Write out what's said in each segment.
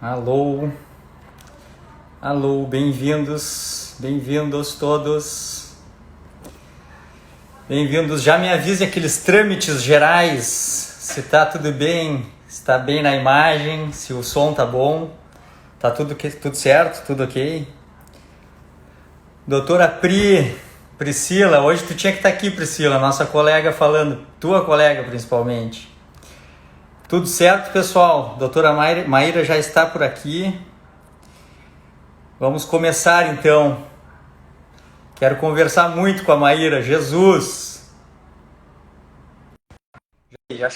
Alô, alô, bem-vindos todos. Bem-vindos. Já me avise aqueles trâmites gerais, se tá tudo bem, se tá bem na imagem, se o som tá bom, tá tudo certo, tudo ok. Doutora Priscila, hoje tu tinha que estar aqui, Priscila, nossa colega falando, tua colega principalmente. Tudo certo, pessoal? Doutora Maíra já está por aqui. Vamos começar então. Quero conversar muito com a Maíra. Jesus! Já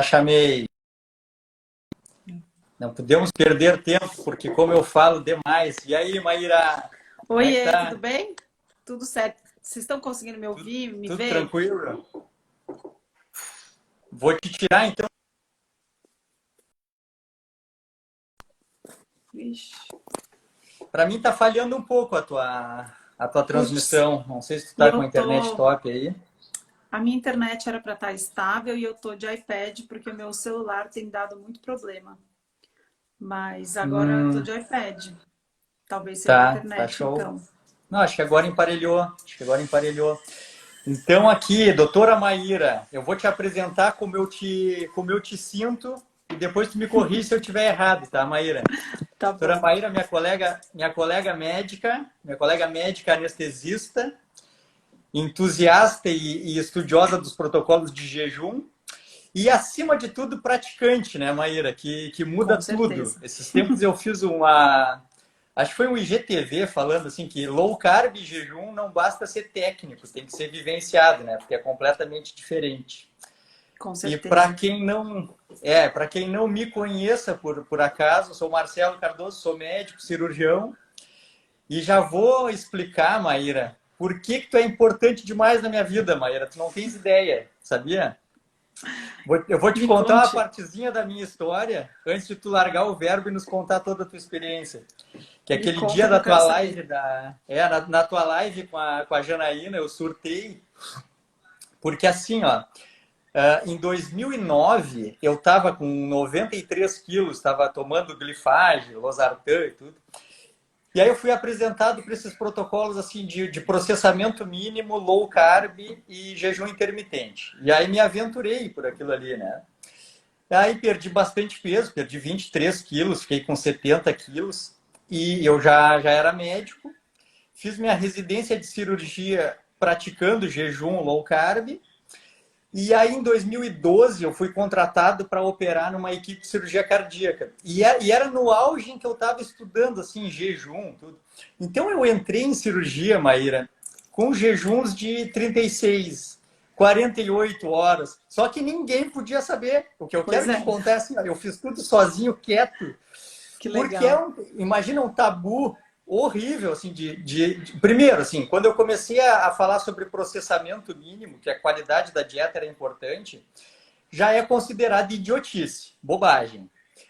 chamei. Não podemos perder tempo, porque como eu falo demais. E aí, Maíra? Como é que Oiê, tá? tudo bem? Tudo certo. Vocês estão conseguindo me ouvir, me Tudo ver? tranquilo? Vou te tirar então. Ixi. Para mim tá falhando um pouco a tua Putz, transmissão. Não sei se tu e tá com a eu internet tô. top aí. A minha internet era para estar estável e eu tô de iPad porque o meu celular tem dado muito problema. Mas agora eu tô Hum, de iPad. Talvez seja a tá internet, show. então. Não, acho que agora emparelhou. Então aqui, doutora Maíra, eu vou te apresentar como eu te sinto e depois tu me corrige se eu estiver errado, tá, Maíra? Tá Doutora bom. Maíra, minha colega médica anestesista, entusiasta e estudiosa dos protocolos de jejum e, acima de tudo, praticante, né, Maíra? Que muda Com tudo. certeza. Esses tempos eu fiz uma. Acho que foi um IGTV falando assim que low carb e jejum não basta ser técnico, tem que ser vivenciado, né? Porque é completamente diferente. Com E para certeza. quem não me conheça por acaso, sou Marcelo Cardoso, sou médico, cirurgião e já vou explicar, Maíra, por que tu é importante demais na minha vida, Maíra. Tu não tens ideia, sabia? Eu vou te Me contar uma conte. partezinha da minha história antes de tu largar o verbo e nos contar toda a tua experiência. Que Me aquele dia conta que da eu quero tua saber. live, na tua live com a Janaína, eu surtei, porque assim, ó, em 2009 eu estava com 93 quilos, estava tomando glifage, losartan e tudo. E aí eu fui apresentado para esses protocolos assim de processamento mínimo, low carb e jejum intermitente. E aí me aventurei por aquilo ali, né? Aí perdi bastante peso, perdi 23 quilos, fiquei com 70 quilos. E eu já era médico, fiz minha residência de cirurgia praticando jejum low carb. E aí, em 2012, eu fui contratado para operar numa equipe de cirurgia cardíaca. E era no auge em que eu estava estudando, assim, jejum, tudo. Então, eu entrei em cirurgia, Maíra, com jejuns de 36, 48 horas. Só que ninguém podia saber. O que eu Pois quero te é, contar é assim, ó, eu fiz tudo sozinho, quieto, que porque legal. imagina um tabu horrível, assim, primeiro, assim, quando eu comecei a falar sobre processamento mínimo, que a qualidade da dieta era importante, já é considerado idiotice, bobagem.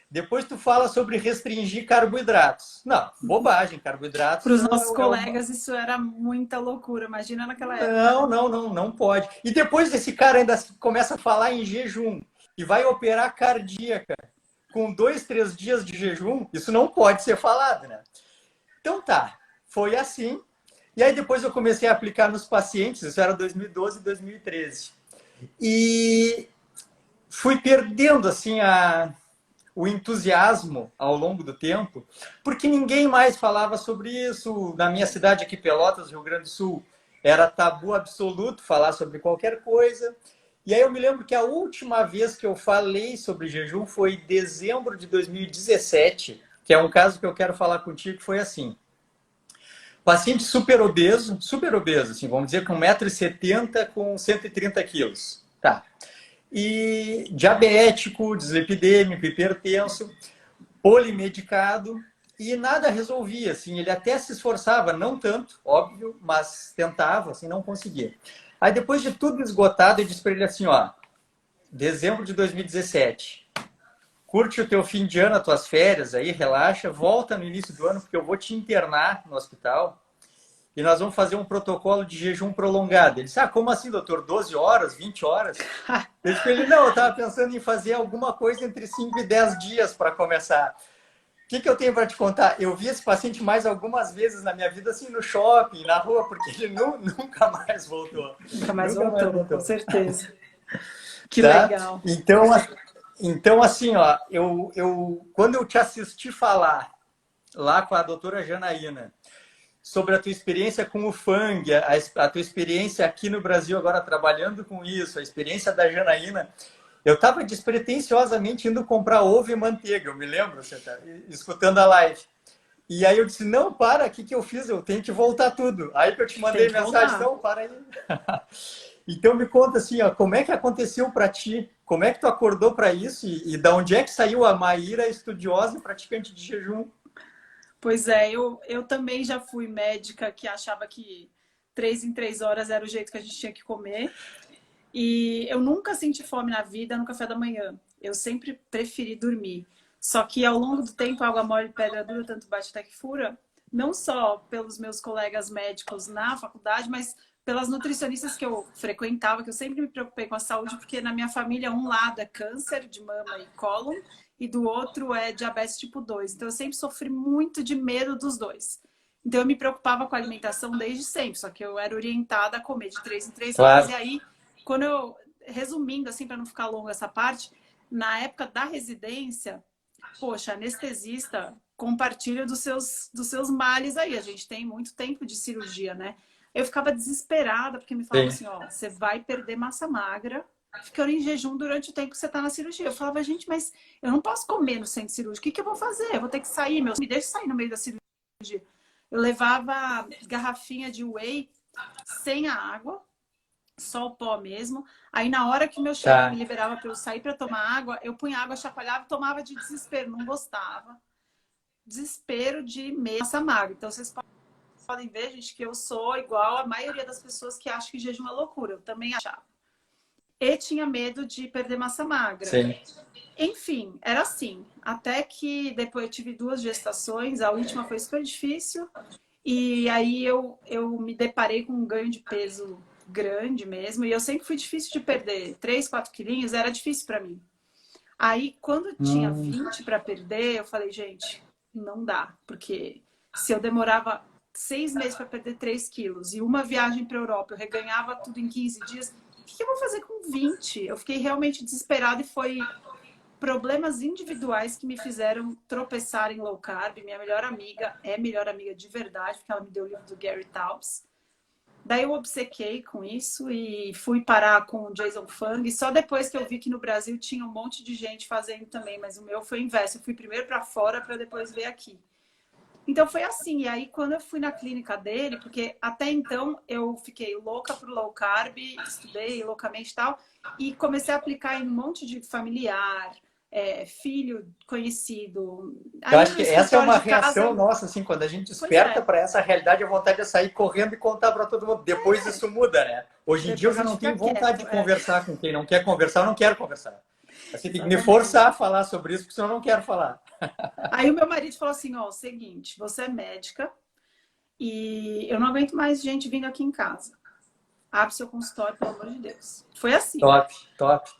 Depois tu fala sobre restringir carboidratos. Não, bobagem, Para carboidratos os é, nossos é uma... colegas isso era muita loucura. Imagina naquela época, Não, né? não, não, não pode. E depois esse cara ainda começa a falar em jejum e vai operar cardíaca com 2, 3 dias de jejum, isso não pode ser falado, né? Então tá, foi assim. E aí depois eu comecei a aplicar nos pacientes, isso era 2012 e 2013. E fui perdendo assim o entusiasmo ao longo do tempo, porque ninguém mais falava sobre isso. Na minha cidade aqui, Pelotas, Rio Grande do Sul, era tabu absoluto falar sobre qualquer coisa. E aí eu me lembro que a última vez que eu falei sobre jejum foi em dezembro de 2017, que é um caso que eu quero falar contigo, que foi assim. Paciente super obeso, assim, vamos dizer, com 1,70 m com 130 quilos. Tá. E diabético, dislipidêmico, hipertenso, polimedicado, e nada resolvia, assim, ele até se esforçava, não tanto, óbvio, mas tentava, assim, não conseguia. Aí depois de tudo esgotado, eu disse para ele assim, ó, dezembro de 2017, curte o teu fim de ano, as tuas férias aí, relaxa, volta no início do ano, porque eu vou te internar no hospital. e nós vamos fazer um protocolo de jejum prolongado. Ele disse, como assim, doutor? 12 horas, 20 horas? Eu disse, não, eu estava pensando em fazer alguma coisa entre 5 e 10 dias para começar. O que eu tenho para te contar? Eu vi esse paciente mais algumas vezes na minha vida, assim, no shopping, na rua, porque ele nunca mais voltou. Nunca mais voltou, com certeza. Que tá? legal. Então, assim, ó, quando eu te assisti falar lá com a doutora Janaína sobre a tua experiência com o Fang, a tua experiência aqui no Brasil agora trabalhando com isso, a experiência da Janaína, eu estava despretensiosamente indo comprar ovo e manteiga, eu me lembro, você tá escutando a live. E aí eu disse, não, para, o que eu fiz? Eu tenho que voltar tudo. Aí que eu te mandei mensagem, não, para aí. Então me conta assim, ó, como é que aconteceu para ti? Como é que tu acordou para isso? E da onde é que saiu a Maíra estudiosa e praticante de jejum? Pois é, eu também já fui médica que achava que 3 em 3 horas era o jeito que a gente tinha que comer. E eu nunca senti fome na vida no café da manhã. Eu sempre preferi dormir. Só que ao longo do tempo, água mole, pedra dura, tanto bate até que fura. Não só pelos meus colegas médicos na faculdade, mas pelas nutricionistas que eu frequentava, que eu sempre me preocupei com a saúde, porque na minha família um lado é câncer de mama e cólon, e do outro é diabetes tipo 2. Então eu sempre sofri muito de medo dos dois. Então eu me preocupava com a alimentação desde sempre, só que eu era orientada a comer de 3 em 3 horas. Claro. E aí, quando eu, resumindo assim, para não ficar longa essa parte, na época da residência, poxa, anestesista compartilha dos seus males aí. A gente tem muito tempo de cirurgia, né? Eu ficava desesperada, porque me falavam assim, ó, você vai perder massa magra ficando em jejum durante o tempo que você tá na cirurgia. Eu falava, gente, mas eu não posso comer no centro cirúrgico. O que eu vou fazer? Eu vou ter que sair, me deixa sair no meio da cirurgia. Eu levava garrafinha de whey sem a água, só o pó mesmo. Aí na hora que meu chefe me liberava para eu sair para tomar água, eu punha água, chacoalhava e tomava de desespero. Não gostava. Desespero de massa magra. Então vocês podem ver, gente, que eu sou igual a maioria das pessoas que acham que jejum é loucura. Eu também achava. E tinha medo de perder massa magra. Sim. Enfim, era assim. Até que depois eu tive 2 gestações, a última foi super difícil. E aí eu me deparei com um ganho de peso grande mesmo. E eu sempre fui difícil de perder. 3, 4 quilinhos era difícil para mim. Aí, quando eu tinha 20 para perder, eu falei, gente, não dá. Porque se eu demorava 6 meses para perder 3 quilos e uma viagem para a Europa, eu reganhava tudo em 15 dias, o que eu vou fazer com 20? Eu fiquei realmente desesperada e foi problemas individuais que me fizeram tropeçar em low carb. Minha melhor amiga é melhor amiga de verdade, porque ela me deu o livro do Gary Taubes. Daí eu obcequei com isso e fui parar com o Jason Fung. E só depois que eu vi que no Brasil tinha um monte de gente fazendo também, mas o meu foi o inverso. Eu fui primeiro para fora para depois ver aqui. Então foi assim. E aí quando eu fui na clínica dele, porque até então eu fiquei louca pro low carb, estudei loucamente e tal, e comecei a aplicar em um monte de familiar, filho conhecido. Eu acho que essa é uma casa... reação nossa, assim, quando a gente desperta para essa realidade, a vontade de sair correndo e contar para todo mundo. Depois isso muda, né? Hoje em dia eu já não tenho vontade de conversar com quem não quer conversar, eu não quero conversar. Você tem que me forçar a falar sobre isso, porque senão eu não quero falar. Aí o meu marido falou assim, ó, o seguinte, você é médica e eu não aguento mais gente vindo aqui em casa. Abre seu consultório, pelo amor de Deus. Foi assim. Top.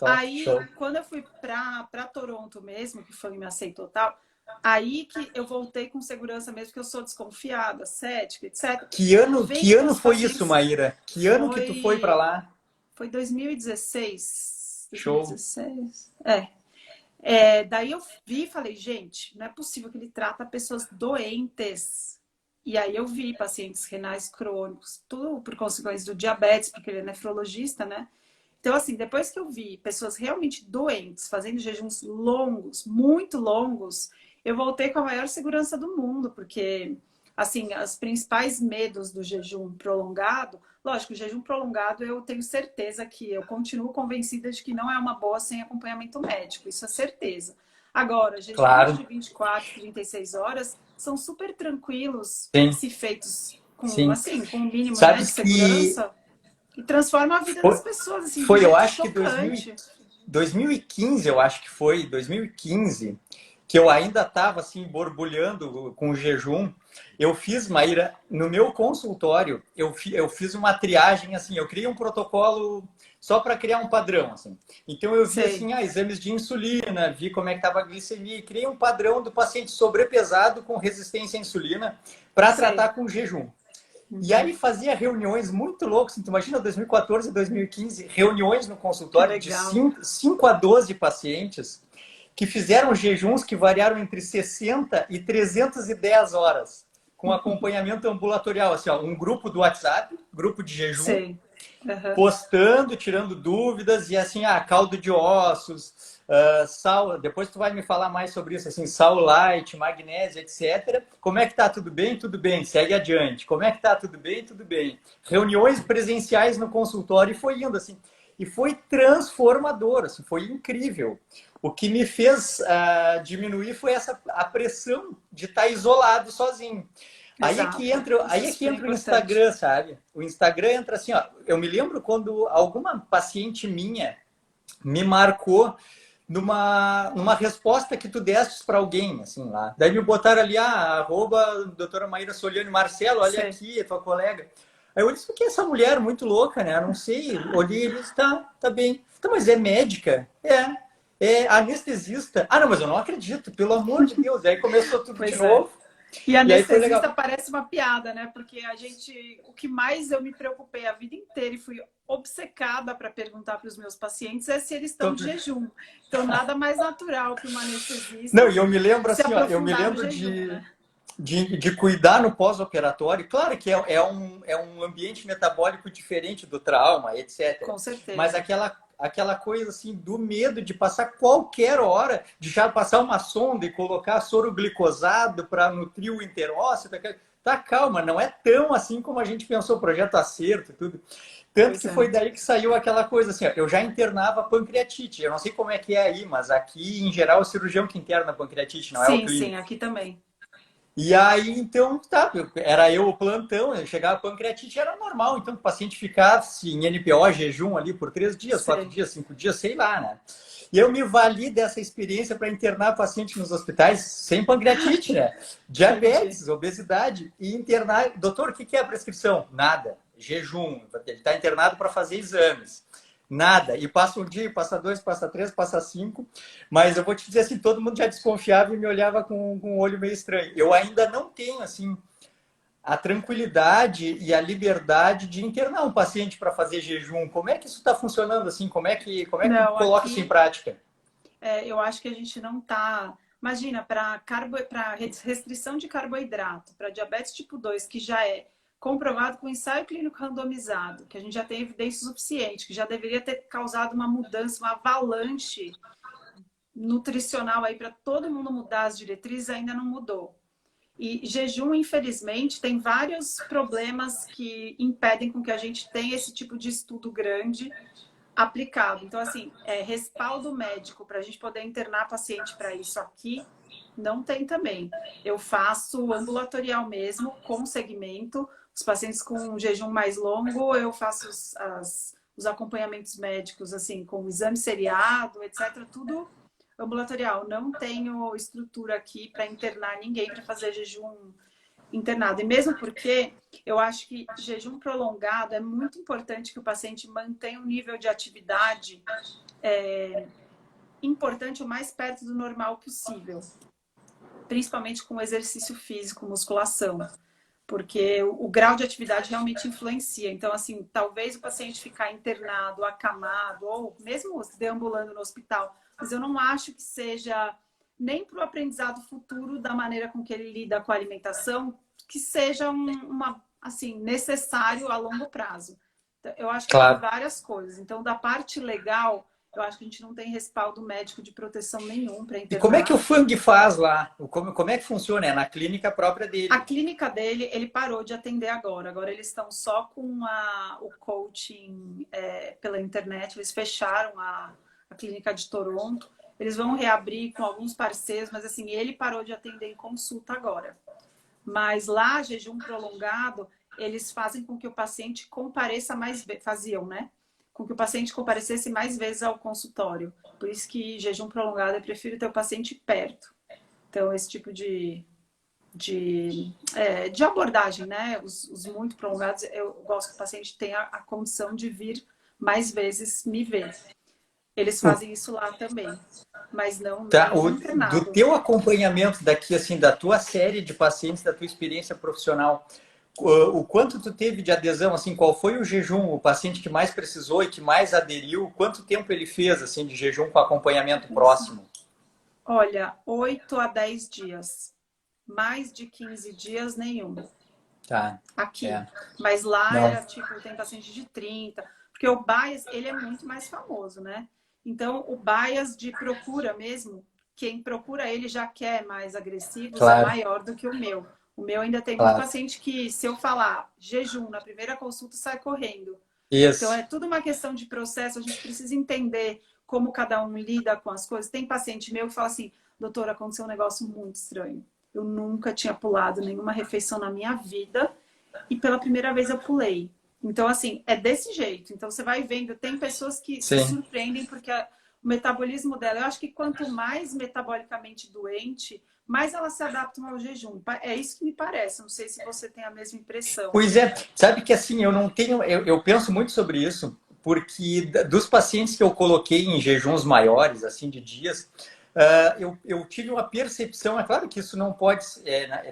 Aí, show. Quando eu fui para Toronto mesmo, que foi me aceitou tal, aí que eu voltei com segurança mesmo, porque eu sou desconfiada, cética, etc. Que ano foi isso, Maíra? Que ano que tu foi para lá? Foi 2016. Show. 2016. Daí eu vi e falei, gente, não é possível que ele trata pessoas doentes. E aí eu vi pacientes renais crônicos, tudo por consequência do diabetes, porque ele é nefrologista, né? Então, assim, depois que eu vi pessoas realmente doentes, fazendo jejuns longos, muito longos, eu voltei com a maior segurança do mundo, porque, assim, os principais medos do jejum prolongado, lógico, o jejum prolongado eu tenho certeza que eu continuo convencida de que não é uma boa sem acompanhamento médico, isso é certeza. Agora, jejuns de 24, 36 horas são super tranquilos, se feitos com, assim, com um mínimo, né, de segurança. E transforma a vida das pessoas, assim, eu acho chocante. que 2015, eu acho que foi, 2015, que eu ainda estava assim borbulhando com o jejum, eu fiz, Maíra, no meu consultório, eu fiz uma triagem assim, eu criei um protocolo só para criar um padrão assim. Então eu vi Sei. assim, exames de insulina, vi como é que estava a glicemia, e criei um padrão do paciente sobrepesado com resistência à insulina para Sei. tratar com jejum. E Uhum. aí fazia reuniões muito loucas. Tu imagina 2014 e 2015, reuniões no Que consultório de legal. 5 a 12 pacientes que fizeram jejuns que variaram entre 60 e 310 horas, com acompanhamento ambulatorial. Assim, ó, um grupo do WhatsApp, grupo de jejum, Sei. Aham. postando, tirando dúvidas, e assim, caldo de ossos, sal, depois tu vai me falar mais sobre isso, assim, sal light, magnésio, etc. Como é que tá? Tudo bem? Tudo bem, segue adiante. Como é que tá? Tudo bem? Tudo bem. Reuniões presenciais no consultório e foi indo, assim. E foi transformador, assim, foi incrível. O que me fez diminuir foi a pressão de estar isolado sozinho. Exato. Isso é Aí é que super entra o importante. Instagram, sabe? O Instagram entra assim, ó. Eu me lembro quando alguma paciente minha me marcou numa resposta que tu deste para alguém, assim, lá. Daí me botaram ali, arroba doutora Maíra Soliani, Marcelo, olha Sei. aqui, é tua colega. Aí eu disse, o que é essa mulher muito louca, né? Eu não sei. Olhei e disse, tá bem. Então, mas é médica? É anestesista. Ah, não, mas eu não acredito, pelo amor de Deus. Aí começou tudo de Pois é. novo. E E aí foi anestesista legal. parece uma piada, né? Porque o que mais eu me preocupei a vida inteira e fui obcecada para perguntar para os meus pacientes é se eles estão Então, de jejum. Então, nada mais natural que uma não, anestesista e eu me lembro se assim, ó, eu me aprofundar no lembro jejum, né? de cuidar no pós-operatório. Claro que é um ambiente metabólico diferente do trauma, etc. Com Mas certeza. aquela coisa assim do medo de passar qualquer hora, de já passar uma sonda e colocar soro glicosado para nutrir o interócito. Tá, calma, não é tão assim como a gente pensou, projeto acerto e tudo. Tanto Pois que é. foi daí que saiu aquela coisa assim, ó, eu já internava pancreatite. Eu não sei como é que é aí, mas aqui, em geral, é o cirurgião que interna pancreatite, não é o Sim, sim, clínico. aqui também. E aí, então, tá, era eu o plantão, eu chegava a pancreatite, era normal. Então, o paciente ficasse em NPO, jejum ali por 3 dias, 4 Sei. dias, 5 dias, sei lá, né? E eu me vali dessa experiência para internar paciente nos hospitais sem pancreatite, né? Entendi. Diabetes, obesidade, e internar. Doutor, o que é a prescrição? Nada. Jejum. Ele está internado para fazer exames. Nada. E passa um dia, passa dois, passa três, passa cinco. Mas eu vou te dizer assim, todo mundo já desconfiava e me olhava com um olho meio estranho. Eu ainda não tenho, assim, a tranquilidade e a liberdade de internar um paciente para fazer jejum. Como é que isso está funcionando assim? Como é que Não, coloca isso em aqui prática? eu acho que a gente não tá. Imagina, para restrição de carboidrato, para diabetes tipo 2 que já é comprovado com ensaio clínico randomizado, que a gente já tem evidência suficiente, que já deveria ter causado uma mudança, uma avalanche nutricional aí para todo mundo mudar as diretrizes, ainda não mudou. E jejum, infelizmente, tem vários problemas que impedem com que a gente tenha esse tipo de estudo grande aplicado. Então, assim, respaldo médico para a gente poder internar paciente para isso aqui, não tem também. Eu faço ambulatorial mesmo, com segmento. Os pacientes com jejum mais longo, eu faço os acompanhamentos médicos, assim, com exame seriado, etc. Tudo ambulatorial. Não tenho estrutura aqui para internar ninguém para fazer jejum internado. E mesmo porque eu acho que jejum prolongado é muito importante que o paciente mantenha um nível de atividade importante o mais perto do normal possível, principalmente com exercício físico, musculação, porque o grau de atividade realmente influencia. Então, assim, talvez o paciente ficar internado, acamado, ou mesmo deambulando no hospital, mas eu não acho que seja nem para o aprendizado futuro da maneira com que ele lida com a alimentação, que seja assim, necessário a longo prazo. Eu acho que tem Claro. várias coisas. Então, da parte legal, eu acho que a gente não tem respaldo médico de proteção nenhum para E como é que o internar. Fang faz lá? Como é que funciona? É na clínica própria A dele. clínica dele, ele parou de atender agora. Agora eles estão só com o coaching pela internet. Eles fecharam a clínica de Toronto. Eles vão reabrir com alguns parceiros, mas assim, ele parou de atender em consulta agora. Mas lá, jejum prolongado, eles fazem com que o paciente compareça mais vezes, faziam, né? Com que o paciente comparecesse mais vezes ao consultório. Por isso que jejum prolongado, eu prefiro ter o paciente perto. Então, esse tipo de abordagem, né? Os muito prolongados, eu gosto que o paciente tenha a condição de vir mais vezes me ver. Eles fazem isso lá também, mas não Tá, nenhum do internado. teu acompanhamento daqui, assim, da tua série de pacientes, da tua experiência profissional, o quanto tu teve de adesão, assim, qual foi o jejum, o paciente que mais precisou e que mais aderiu, quanto tempo ele fez, assim, de jejum com acompanhamento próximo? Olha, 8 a 10 dias. Mais de 15 dias, nenhum. Tá, Aqui. é, Mas lá não, era tipo, tem paciente de 30. Porque o bias, ele é muito mais famoso, né? Então, o bias de procura mesmo, quem procura ele já quer mais agressivos, é claro, maior do que o meu. O meu ainda tem muito claro. paciente que, se eu falar jejum na primeira consulta, sai correndo. Então, Isso, é tudo uma questão de processo, a gente precisa entender como cada um lida com as coisas. Tem paciente meu que fala assim, doutora, aconteceu um negócio muito estranho. Eu nunca tinha pulado nenhuma refeição na minha vida e pela primeira vez eu pulei. Então, assim, é desse jeito. Então, você vai vendo, tem pessoas que se sim. surpreendem porque o metabolismo dela, eu acho que quanto mais metabolicamente doente, mais elas se adaptam ao jejum. É isso que me parece. Não sei se você tem a mesma impressão. Pois é, sabe que assim, eu não tenho, eu penso muito sobre isso, porque dos pacientes que eu coloquei em jejuns maiores, assim, de dias, eu tive uma percepção, é claro que isso não pode,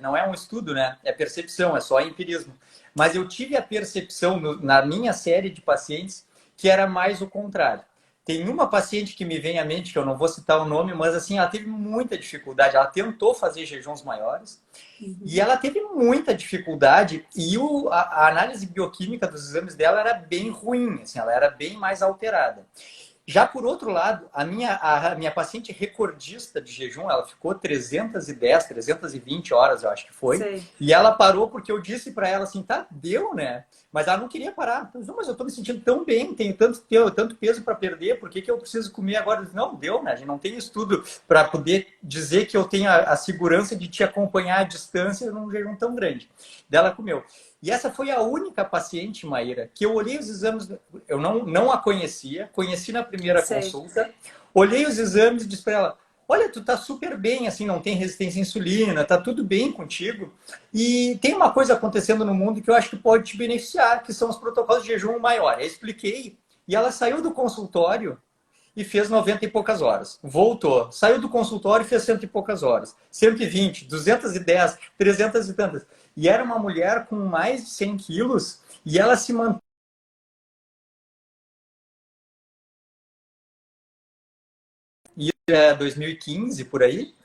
não é um estudo, né? É percepção, é só empirismo. Mas eu tive a percepção na minha série de pacientes que era mais o contrário. Tem uma paciente que me vem à mente, que eu não vou citar o nome, mas assim, ela teve muita dificuldade. Ela tentou fazer jejuns maiores, e Uhum. ela teve muita dificuldade e a análise bioquímica dos exames dela era bem ruim, assim, ela era bem mais alterada. Já por outro lado, a minha paciente recordista de jejum, ela ficou 310, 320 horas, eu acho que foi. Sei. E ela parou porque eu disse para ela assim, tá, deu, né? Mas ela não queria parar. Eu disse, não, mas eu tô me sentindo tão bem, tenho tanto peso para perder, por que, que eu preciso comer agora? Eu disse, não, deu, né? A gente não tem estudo para poder dizer que eu tenho a segurança de te acompanhar à distância num jejum tão grande. Dela comeu. E essa foi a única paciente, Maíra, que eu olhei os exames, eu não a conhecia, conheci na primeira Sei. consulta, olhei os exames e disse para ela, olha, tu tá super bem, assim, não tem resistência à insulina, tá tudo bem contigo. E tem uma coisa acontecendo no mundo que eu acho que pode te beneficiar, que são os protocolos de jejum maior. Eu expliquei, e ela saiu do consultório e fez 90 e poucas horas. Voltou, saiu do consultório e fez cento e poucas horas. 120, 210, 300 e tantas. E era uma mulher com mais de 100 quilos e ela se manteve em 2015, por aí.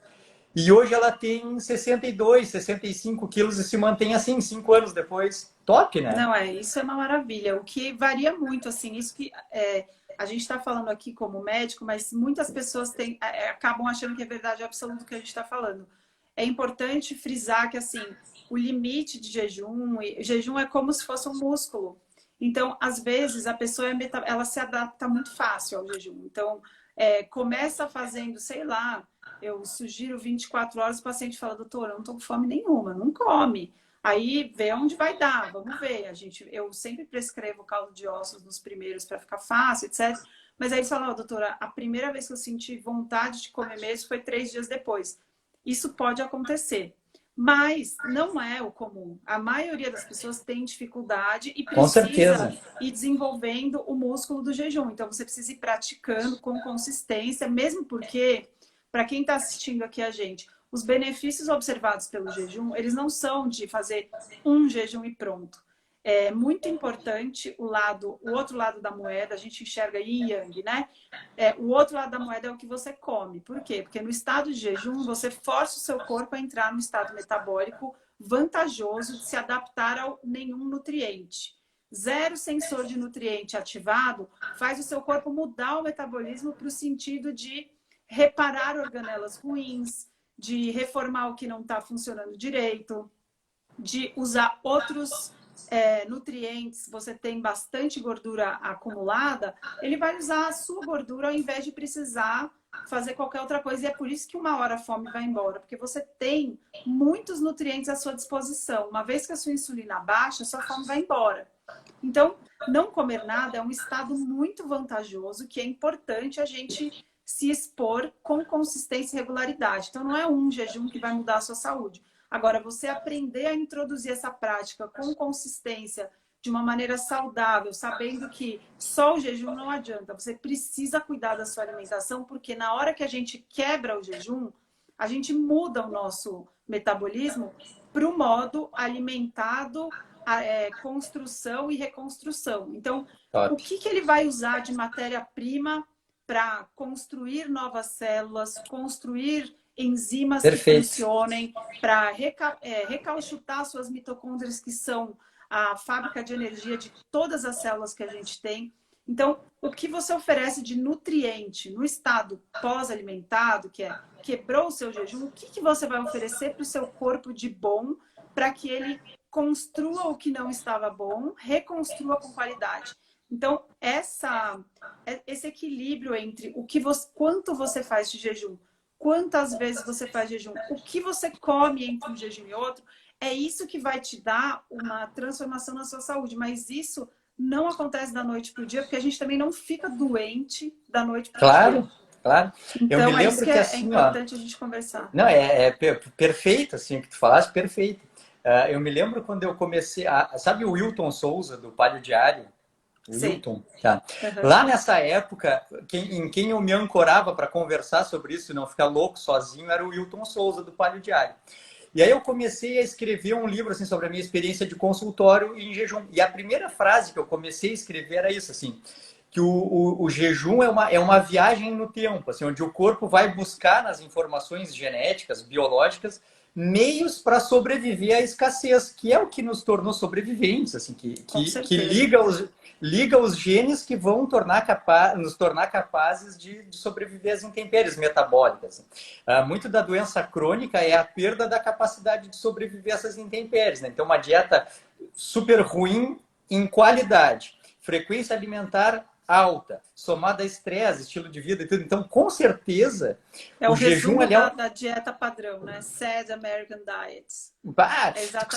E hoje ela tem 62, 65 quilos e se mantém assim, 5 anos depois. Top, né? Não, isso é uma maravilha. O que varia muito, assim, isso que a gente está falando aqui como médico, mas muitas pessoas acabam achando que é verdade absoluta o que a gente está falando. É importante frisar que, assim, o limite de jejum é como se fosse um músculo. Então, às vezes, a pessoa ela se adapta muito fácil ao jejum. Então, começa fazendo, sei lá, eu sugiro 24 horas, o paciente fala, doutora, eu não estou com fome nenhuma, não come. Aí vê onde vai dar, vamos ver. Eu sempre prescrevo caldo de ossos nos primeiros para ficar fácil, etc. Mas aí eles falam, oh, doutora, a primeira vez que eu senti vontade de comer mesmo foi 3 dias depois. Isso pode acontecer, mas não é o comum. A maioria das pessoas tem dificuldade e Com precisa certeza. ir desenvolvendo o músculo do jejum. Então você precisa ir praticando com consistência, mesmo porque, para quem está assistindo aqui a gente, os benefícios observados pelo jejum, eles não são de fazer um jejum e pronto. É muito importante o outro lado da moeda, a gente enxerga yin e yang, né? O outro lado da moeda é o que você come. Por quê? Porque no estado de jejum, você força o seu corpo a entrar no estado metabólico vantajoso de se adaptar a nenhum nutriente. Zero sensor de nutriente ativado faz o seu corpo mudar o metabolismo para o sentido de reparar organelas ruins, de reformar o que não está funcionando direito, de usar outros nutrientes. Você tem bastante gordura acumulada, ele vai usar a sua gordura ao invés de precisar fazer qualquer outra coisa. E é por isso que uma hora a fome vai embora, porque você tem muitos nutrientes à sua disposição. Uma vez que a sua insulina baixa, a sua fome vai embora. Então, não comer nada é um estado muito vantajoso que é importante a gente se expor com consistência e regularidade. Então, não é um jejum que vai mudar a sua saúde. Agora, você aprender a introduzir essa prática com consistência, de uma maneira saudável, sabendo que só o jejum não adianta. Você precisa cuidar da sua alimentação, porque na hora que a gente quebra o jejum, a gente muda o nosso metabolismo para o modo alimentado, construção e reconstrução. Então, o que ele vai usar de matéria-prima para construir novas células, construir enzimas que funcionem, para recauchutar suas mitocôndrias, que são a fábrica de energia de todas as células que a gente tem. Então, o que você oferece de nutriente no estado pós-alimentado, que é quebrou o seu jejum, o que você vai oferecer para o seu corpo de bom, para que ele construa o que não estava bom, reconstrua com qualidade. Então, esse equilíbrio entre quanto você faz de jejum, quantas vezes você faz jejum, o que você come entre um jejum e outro, é isso que vai te dar uma transformação na sua saúde. Mas isso não acontece da noite para o dia, porque a gente também não fica doente da noite para o dia. Claro. Então, eu me lembro que assim, é importante a gente conversar. Não, perfeito, assim, o que tu falaste, perfeito. Eu me lembro quando eu comecei sabe o Wilton Souza, do Palio Diário? Wilton, tá. Lá nessa época, em quem eu me ancorava para conversar sobre isso e não ficar louco sozinho era o Wilton Souza, do Palio Diário. E aí eu comecei a escrever um livro assim, sobre a minha experiência de consultório em jejum. E a primeira frase que eu comecei a escrever era isso, assim, que o jejum é uma viagem no tempo, assim, onde o corpo vai buscar nas informações genéticas, biológicas, meios para sobreviver à escassez, que é o que nos tornou sobreviventes, assim, que liga os genes que vão nos tornar capazes de sobreviver às intempéries metabólicas. Muito da doença crônica é a perda da capacidade de sobreviver a essas intempéries, né? Então, uma dieta super ruim em qualidade, frequência alimentar alta, somada a estresse, estilo de vida e tudo. Então, com certeza, o jejum da dieta padrão, né? SAD American Diets.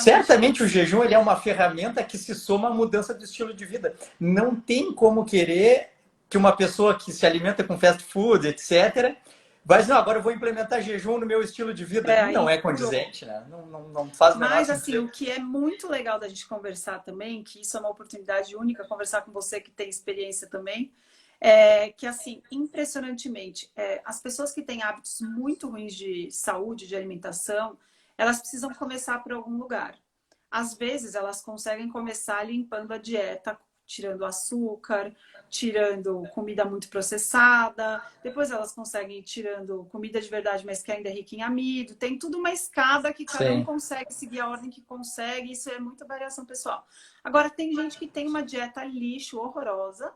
Certamente o jejum ele é uma ferramenta que se soma à mudança do estilo de vida. Não tem como querer que uma pessoa que se alimenta com fast food, etc., vai dizer, não, agora eu vou implementar jejum no meu estilo de vida. Não é condizente, né? Não faz o menor sentido. Mas, assim, sentido. o que é muito legal da gente conversar também, que isso é uma oportunidade única, conversar com você que tem experiência também, é que, assim, impressionantemente, as pessoas que têm hábitos muito ruins de saúde, de alimentação, elas precisam começar por algum lugar. Às vezes, elas conseguem começar limpando a dieta, tirando açúcar, tirando comida muito processada. Depois elas conseguem ir tirando comida de verdade, mas que ainda é rica em amido. Tem tudo uma escada que cada um consegue seguir a ordem que consegue. Isso é muita variação pessoal. Agora, tem gente que tem uma dieta lixo, horrorosa,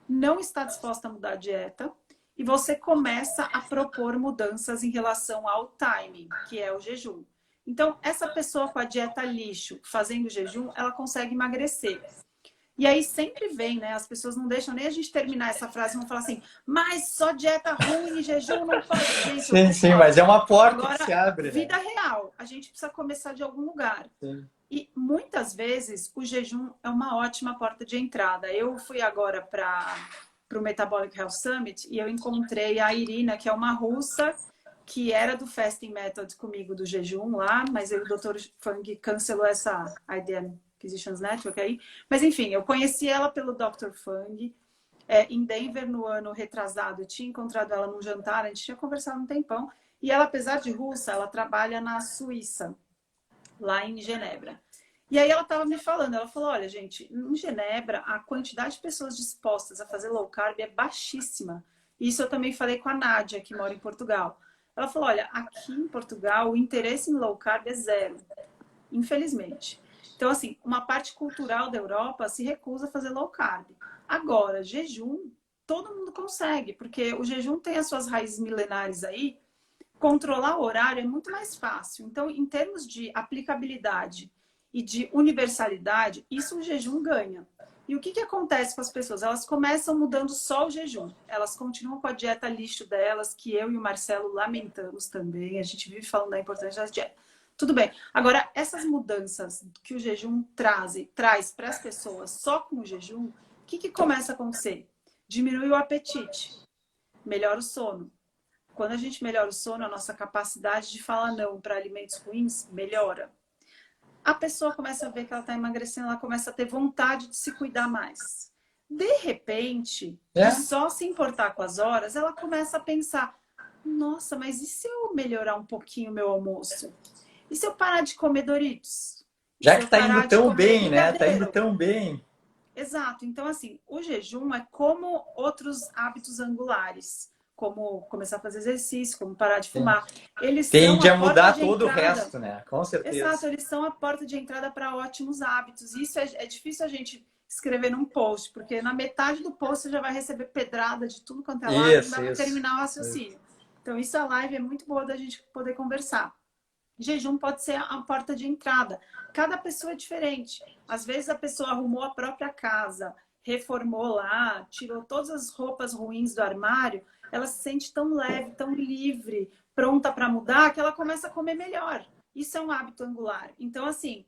não está disposta a mudar a dieta, e você começa a propor mudanças em relação ao timing, que é o jejum. Então, essa pessoa com a dieta lixo, fazendo jejum, ela consegue emagrecer. E aí sempre vem, né? As pessoas não deixam nem a gente terminar essa frase, vão falar assim, mas só dieta ruim e jejum não pode. Gente, sim, mas é uma porta que se abre. Vida real, a gente precisa começar de algum lugar. Sim. E muitas vezes o jejum é uma ótima porta de entrada. Eu fui agora para o Metabolic Health Summit e eu encontrei a Irina, que é uma russa, que era do Fasting Method comigo do jejum lá, mas o Dr. Fung cancelou essa IDM Physicians Network aí. Mas enfim, eu conheci ela pelo Dr. Fung. Em Denver, no ano retrasado, eu tinha encontrado ela num jantar, a gente tinha conversado um tempão. E ela, apesar de russa, ela trabalha na Suíça, lá em Genebra. E aí ela estava me falando, ela falou, olha, gente, em Genebra, a quantidade de pessoas dispostas a fazer low carb é baixíssima. Isso eu também falei com a Nádia, que mora em Portugal. Ela falou, olha, aqui em Portugal, o interesse em low carb é zero, infelizmente. Então, assim, uma parte cultural da Europa se recusa a fazer low carb. Agora, jejum, todo mundo consegue, porque o jejum tem as suas raízes milenares aí. Controlar o horário é muito mais fácil. Então, em termos de aplicabilidade e de universalidade, isso o jejum ganha. E o que acontece com as pessoas? Elas começam mudando só o jejum. Elas continuam com a dieta lixo delas, que eu e o Marcelo lamentamos também. A gente vive falando da importância das dietas. Tudo bem. Agora, essas mudanças que o jejum traz para as pessoas só com o jejum, o que começa a acontecer? Diminui o apetite. melhora o sono. Quando a gente melhora o sono, a nossa capacidade de falar não para alimentos ruins melhora. A pessoa começa a ver que ela está emagrecendo, ela começa a ter vontade de se cuidar mais. De repente, de É. só se importar com as horas, ela começa a pensar: nossa, mas e se eu melhorar um pouquinho o meu almoço? E se eu parar de comer Doritos? E Já se que eu tá indo parar de tão comer bem, né? Tá indo brigadeiro? tão bem. Exato. Então, assim, o jejum é como outros hábitos angulares, como começar a fazer exercício, como parar de Sim. fumar. Eles são Tende a a porta mudar de todo o entrada. resto, né? Com Exato, certeza. eles são a porta de entrada para ótimos hábitos. Isso é difícil a gente escrever num post, porque na metade do post você já vai receber pedrada de tudo quanto é lado, não dá Isso, para isso. terminar o raciocínio. Então, isso a live é muito boa da gente poder conversar. Jejum pode ser a porta de entrada. Cada pessoa é diferente. Às vezes a pessoa arrumou a própria casa, reformou lá, tirou todas as roupas ruins do armário, ela se sente tão leve, tão livre, pronta para mudar, que ela começa a comer melhor. Isso é um hábito angular. Então, assim,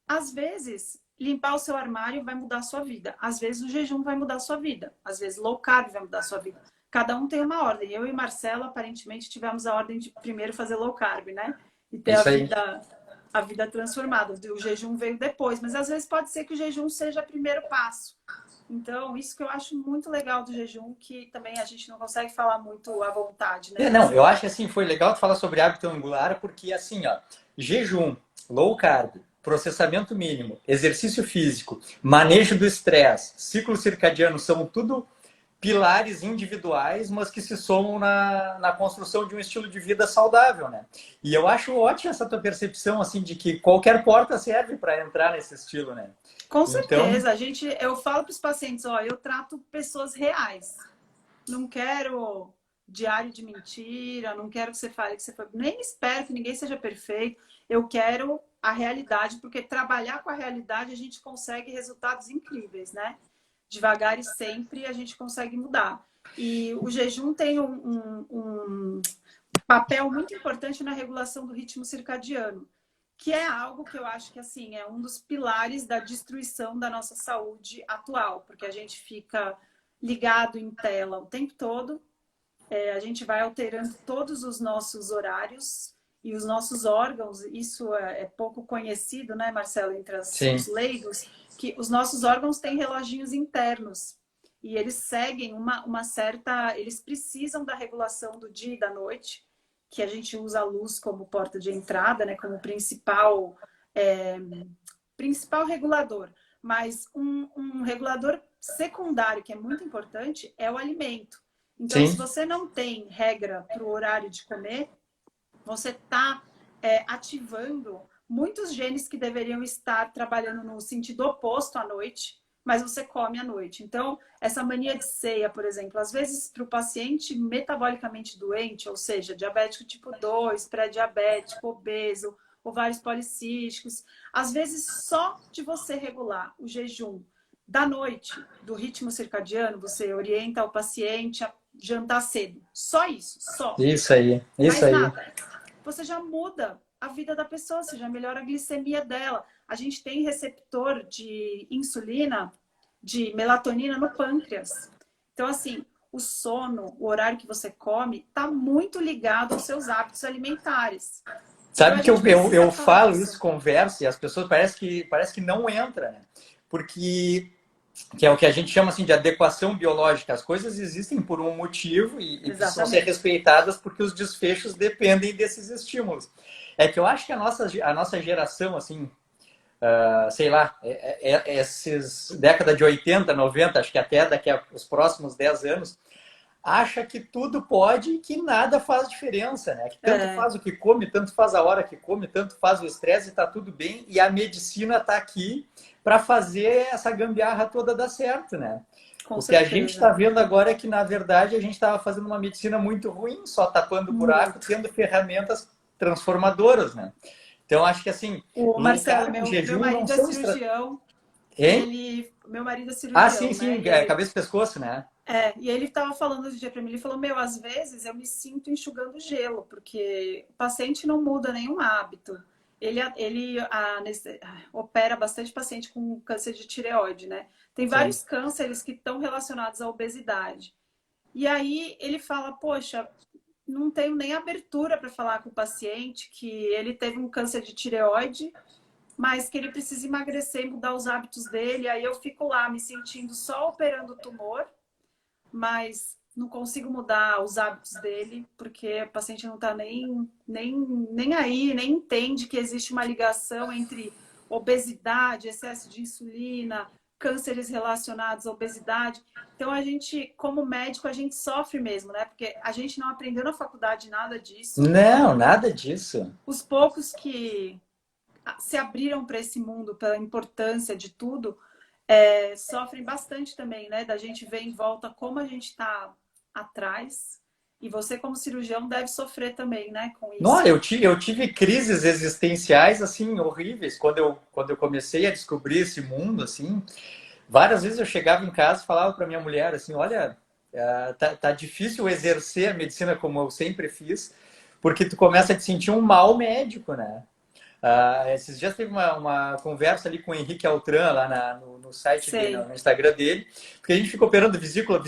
às vezes limpar o seu armário vai mudar a sua vida. Às vezes o jejum vai mudar a sua vida. Às vezes low carb vai mudar a sua vida. Cada um tem uma ordem. Eu e Marcelo, aparentemente, tivemos a ordem de primeiro fazer low carb, né? E ter Isso aí. a vida transformada. O jejum veio depois, mas às vezes pode ser que o jejum seja o primeiro passo. Então, isso que eu acho muito legal do jejum, que também a gente não consegue falar muito à vontade, né, Não, eu Marcelo? acho que assim, foi legal tu falar sobre hábito angular, porque assim, ó, jejum, low carb, processamento mínimo, exercício físico, manejo do estresse, ciclo circadiano, são tudo pilares individuais, mas que se somam na construção de um estilo de vida saudável, né? E eu acho ótima essa tua percepção, assim, de que qualquer porta serve para entrar nesse estilo, né? Com Então, certeza. Eu falo para os pacientes, ó, eu trato pessoas reais. Não quero diário de mentira, não quero que você fale que você foi. Nem espero que ninguém seja perfeito. Eu quero a realidade, porque trabalhar com a realidade a gente consegue resultados incríveis, né? Devagar e sempre a gente consegue mudar. E o jejum tem um papel muito importante na regulação do ritmo circadiano, que é algo que eu acho que assim é um dos pilares da destruição da nossa saúde atual, porque a gente fica ligado em tela o tempo todo, a gente vai alterando todos os nossos horários e os nossos órgãos, isso é pouco conhecido, né, Marcelo, entre os sim, leigos, que os nossos órgãos têm reloginhos internos e eles seguem uma certa. Eles precisam da regulação do dia e da noite, que a gente usa a luz como porta de entrada, né, como é, principal regulador. Mas um regulador secundário que é muito importante é o alimento. Então, se sim. você não tem regra para o horário de comer, você está ativando muitos genes que deveriam estar trabalhando no sentido oposto à noite, mas você come à noite. Então, essa mania de ceia, por exemplo, às vezes para o paciente metabolicamente doente, ou seja, diabético tipo 2, pré-diabético, obeso, ovários policísticos, às vezes só de você regular o jejum da noite, do ritmo circadiano, você orienta o paciente a jantar cedo. Só isso, só. Isso aí, isso Mais aí. nada. Você já muda a vida da pessoa, você já melhora a glicemia dela. A gente tem receptor de insulina, de melatonina no pâncreas. Então, assim, o sono, o horário que você come, está muito ligado aos seus hábitos alimentares. Então, Sabe a que gente precisa eu falar falo disso. isso, converso, e as pessoas parece que não entra, né? Porque que é o que a gente chama assim de adequação biológica. As coisas existem por um motivo e precisam ser Exatamente. respeitadas porque os desfechos dependem desses estímulos. É que eu acho que a nossa geração, assim, sei lá, esses década de 80, 90, acho que até daqui a os próximos 10 anos, acha que tudo pode e que nada faz diferença, né? Que tanto É, faz o que come, tanto faz a hora que come, tanto faz o estresse e tá tudo bem. E a medicina está aqui para fazer essa gambiarra toda dar certo, né? com O que a gente está certeza. vendo agora é que, na verdade, a gente estava fazendo uma medicina muito ruim, só tapando buraco, Muito. tendo ferramentas transformadoras, né? Então, acho que, assim, O low Marcelo, carb e meu jejum não marido é são estratégias. cirurgião e Hein? meu marido é Ah, sim, cirurgião, né? sim, cabeça e pescoço, né? E ele estava falando outro dia para mim, ele falou, meu, às vezes eu me sinto enxugando gelo, porque o paciente não muda nenhum hábito. Opera bastante paciente com câncer de tireoide, né? Tem Sim. vários cânceres que estão relacionados à obesidade. E aí ele fala, poxa, não tenho nem abertura para falar com o paciente que ele teve um câncer de tireoide, mas que ele precisa emagrecer e mudar os hábitos dele. Aí eu fico lá me sentindo só operando o tumor, mas não consigo mudar os hábitos dele, porque o paciente não está nem aí, nem entende que existe uma ligação entre obesidade, excesso de insulina, cânceres relacionados à obesidade. Então, a gente, como médico, a gente sofre mesmo, né? Porque a gente não aprendeu na faculdade nada disso. Não, nada disso. Os poucos que se abriram para esse mundo, pela importância de tudo, sofrem bastante também, né? Da gente ver em volta como a gente está atrás. E você, como cirurgião, deve sofrer também, né? Com isso. Não, eu tive crises existenciais, assim, horríveis. Quando eu comecei a descobrir esse mundo, assim, várias vezes eu chegava em casa e falava para minha mulher, assim, olha, tá difícil exercer a medicina como eu sempre fiz, porque tu começa a te sentir um mal médico, né? Esses dias teve uma conversa ali com o Henrique Altran lá no site dele, no Instagram dele, porque a gente fica operando vesícula.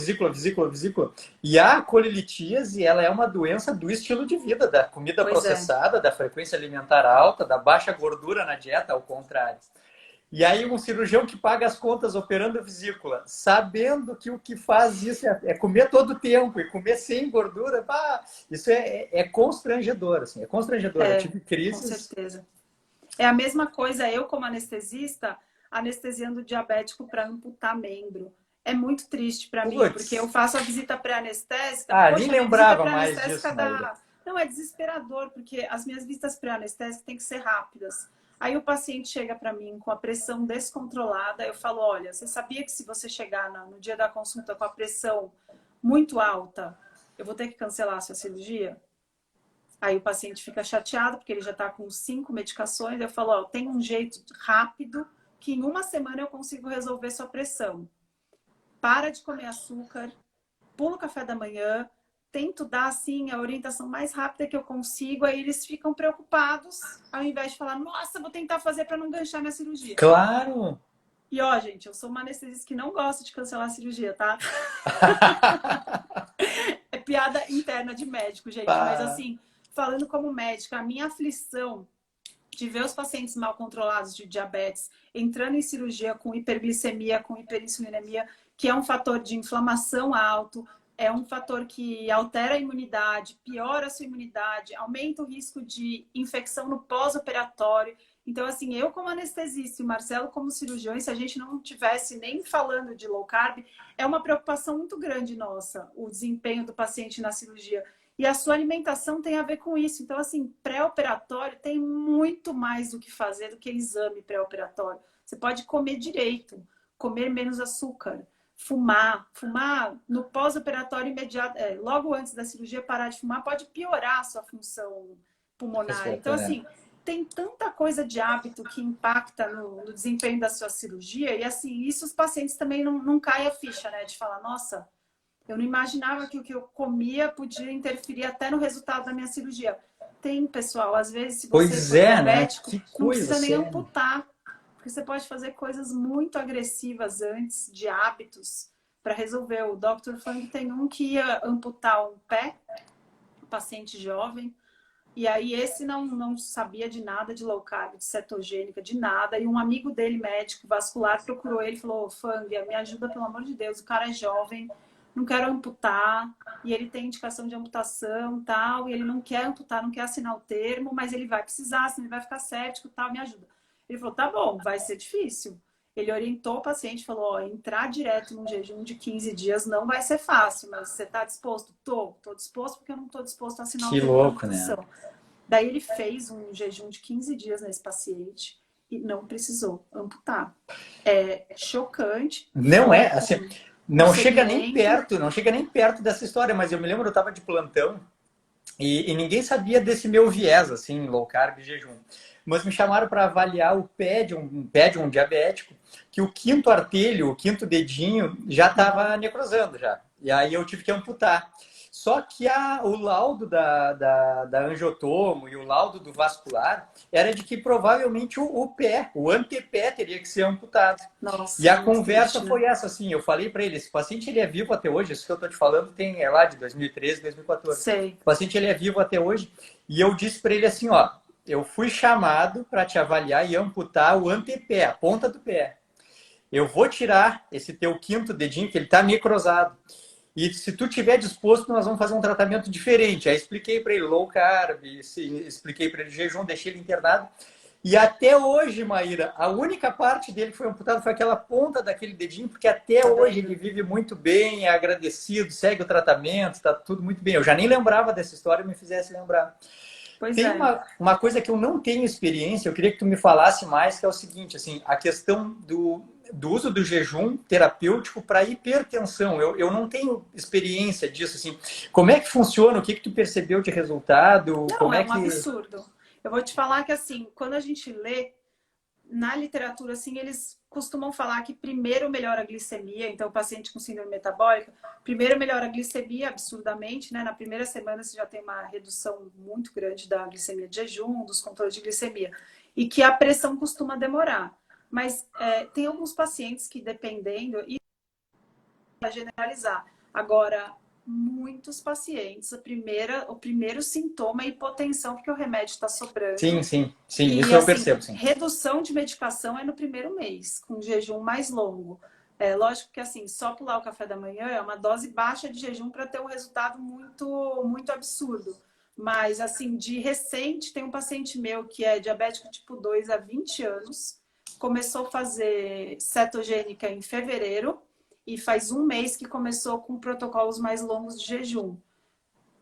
E a colilitíase, ela é uma doença do estilo de vida, da comida processada, da frequência alimentar alta, da baixa gordura na dieta, ao contrário. E aí um cirurgião que paga as contas operando a vesícula, sabendo que o que faz isso é comer todo o tempo e comer sem gordura, isso é constrangedor, assim, é constrangedor. Eu tive crises. Com certeza. É a mesma coisa, eu como anestesista, anestesiando o diabético para amputar membro. É muito triste para mim, porque eu faço a visita pré-anestésica. Nem lembrava mais disso. Não, é desesperador, porque as minhas visitas pré-anestésicas têm que ser rápidas. Aí o paciente chega para mim com a pressão descontrolada, eu falo, olha, você sabia que se você chegar no dia da consulta com a pressão muito alta, eu vou ter que cancelar a sua cirurgia? Aí o paciente fica chateado, porque ele já está com 5 medicações. Eu falo, ó, tem um jeito rápido que em uma semana eu consigo resolver sua pressão. Para de comer açúcar, pula o café da manhã, tento dar, assim, a orientação mais rápida que eu consigo. Aí eles ficam preocupados, ao invés de falar, nossa, vou tentar fazer para não ganchar minha cirurgia. Claro! E, ó, gente, eu sou uma anestesista que não gosta de cancelar a cirurgia, tá? É piada interna de médico, gente. Mas, assim, falando como médica, a minha aflição de ver os pacientes mal controlados de diabetes entrando em cirurgia com hiperglicemia, com hiperinsulinemia, que é um fator de inflamação alto, é um fator que altera a imunidade, piora a sua imunidade, aumenta o risco de infecção no pós-operatório. Então, assim, eu como anestesista e o Marcelo como cirurgião, se a gente não tivesse nem falando de low carb, é uma preocupação muito grande nossa, o desempenho do paciente na cirurgia. E a sua alimentação tem a ver com isso. Então, assim, pré-operatório tem muito mais do que fazer do que exame pré-operatório. Você pode comer direito, comer menos açúcar, fumar no pós-operatório imediato, logo antes da cirurgia, parar de fumar pode piorar a sua função pulmonar. Então, assim, tem tanta coisa de hábito que impacta no desempenho da sua cirurgia. E, assim, isso os pacientes também não caem a ficha, né? De falar, nossa, eu não imaginava que o que eu comia podia interferir até no resultado da minha cirurgia. Tem, pessoal, às vezes, se você for diabético, né? não precisa nem amputar. Porque você pode fazer coisas muito agressivas antes, de hábitos, para resolver. O Dr. Fung tem um que ia amputar um pé, um paciente jovem, e aí esse não sabia de nada de low carb, de cetogênica, de nada. E um amigo dele, médico vascular, procurou ele e falou, Fung, me ajuda, pelo amor de Deus, o cara é jovem, não quero amputar, e ele tem indicação de amputação e tal, e ele não quer amputar, não quer assinar o termo, mas ele vai precisar, senão ele vai ficar cético e tal, me ajuda. Ele falou, tá bom, vai ser difícil. Ele orientou o paciente, falou, ó, entrar direto num jejum de 15 dias não vai ser fácil, mas você tá disposto? Tô disposto porque eu não tô disposto a assinar o termo de amputação. Né? Daí ele fez um jejum de 15 dias nesse paciente e não precisou amputar. É chocante. Não é, assim... Não chega nem perto dessa história, mas eu me lembro, eu estava de plantão e ninguém sabia desse meu viés, assim, low carb e jejum. Mas me chamaram para avaliar o pé de um diabético, que o quinto artelho, o quinto dedinho, já estava necrosando já. E aí eu tive que amputar. Só que o laudo da angiotomo e o laudo do vascular era de que provavelmente o pé, o antepé, teria que ser amputado. Nossa, E a muito conversa triste, né? foi essa, assim, eu falei para ele, esse paciente ele é vivo até hoje, isso que eu estou te falando tem, lá de 2013, 2014. Sei. O paciente ele é vivo até hoje, e eu disse para ele assim, ó, eu fui chamado para te avaliar e amputar o antepé, a ponta do pé. Eu vou tirar esse teu quinto dedinho, que ele está necrosado. E se tu tiver disposto, nós vamos fazer um tratamento diferente. Aí expliquei para ele low carb, expliquei para ele jejum, deixei ele internado. E até hoje, Maíra, a única parte dele que foi amputada foi aquela ponta daquele dedinho, porque até Tá hoje vendo? ele vive muito bem, é agradecido, segue o tratamento, está tudo muito bem. Eu já nem lembrava dessa história, me fizesse lembrar. Pois Tem é. uma coisa que eu não tenho experiência, eu queria que tu me falasse mais, que é o seguinte, assim, a questão do uso do jejum terapêutico para hipertensão. Eu não tenho experiência disso, assim. Como é que funciona? O que tu percebeu de resultado? Não, Como é é um que... absurdo. Eu vou te falar que, assim, quando a gente lê na literatura, assim, eles costumam falar que primeiro melhora a glicemia, então o paciente com síndrome metabólica, primeiro melhora a glicemia absurdamente, né? Na primeira semana você já tem uma redução muito grande da glicemia de jejum, dos controles de glicemia, e que a pressão costuma demorar. Mas tem alguns pacientes que, dependendo, e para generalizar, agora, muitos pacientes, o primeiro sintoma é hipotensão, porque o remédio está sobrando, Sim, sim, sim, isso e, eu assim, percebo, sim. redução de medicação é no primeiro mês, com jejum mais longo. É lógico que, assim, só pular o café da manhã é uma dose baixa de jejum para ter um resultado muito, muito absurdo. Mas, assim, de recente, tem um paciente meu que é diabético tipo 2 há 20 anos, começou a fazer cetogênica em fevereiro e faz um mês que começou com protocolos mais longos de jejum.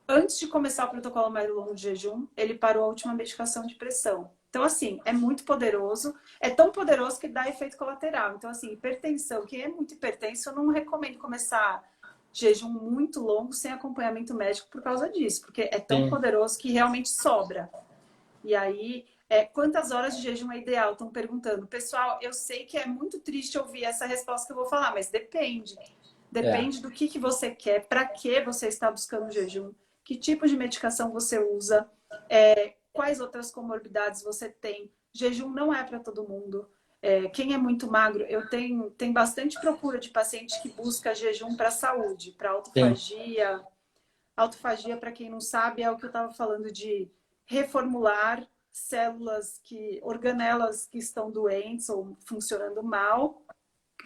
Antes de começar o protocolo mais longo de jejum, ele parou a última medicação de pressão. Então, assim, é muito poderoso. É tão poderoso que dá efeito colateral. Então, assim, hipertensão. Quem é muito hipertenso, eu não recomendo começar jejum muito longo sem acompanhamento médico por causa disso. Porque é tão Sim. poderoso que realmente sobra. E aí, quantas horas de jejum é ideal? Estão perguntando. Pessoal, eu sei que é muito triste ouvir essa resposta que eu vou falar, mas depende. É. Depende do que você quer, para que você está buscando jejum, que tipo de medicação você usa, quais outras comorbidades você tem. Jejum não é para todo mundo. Quem é muito magro, eu tenho bastante procura de paciente que busca jejum para saúde, para Sim. autofagia. Autofagia, para quem não sabe, é o que eu estava falando de reformular organelas que estão doentes ou funcionando mal,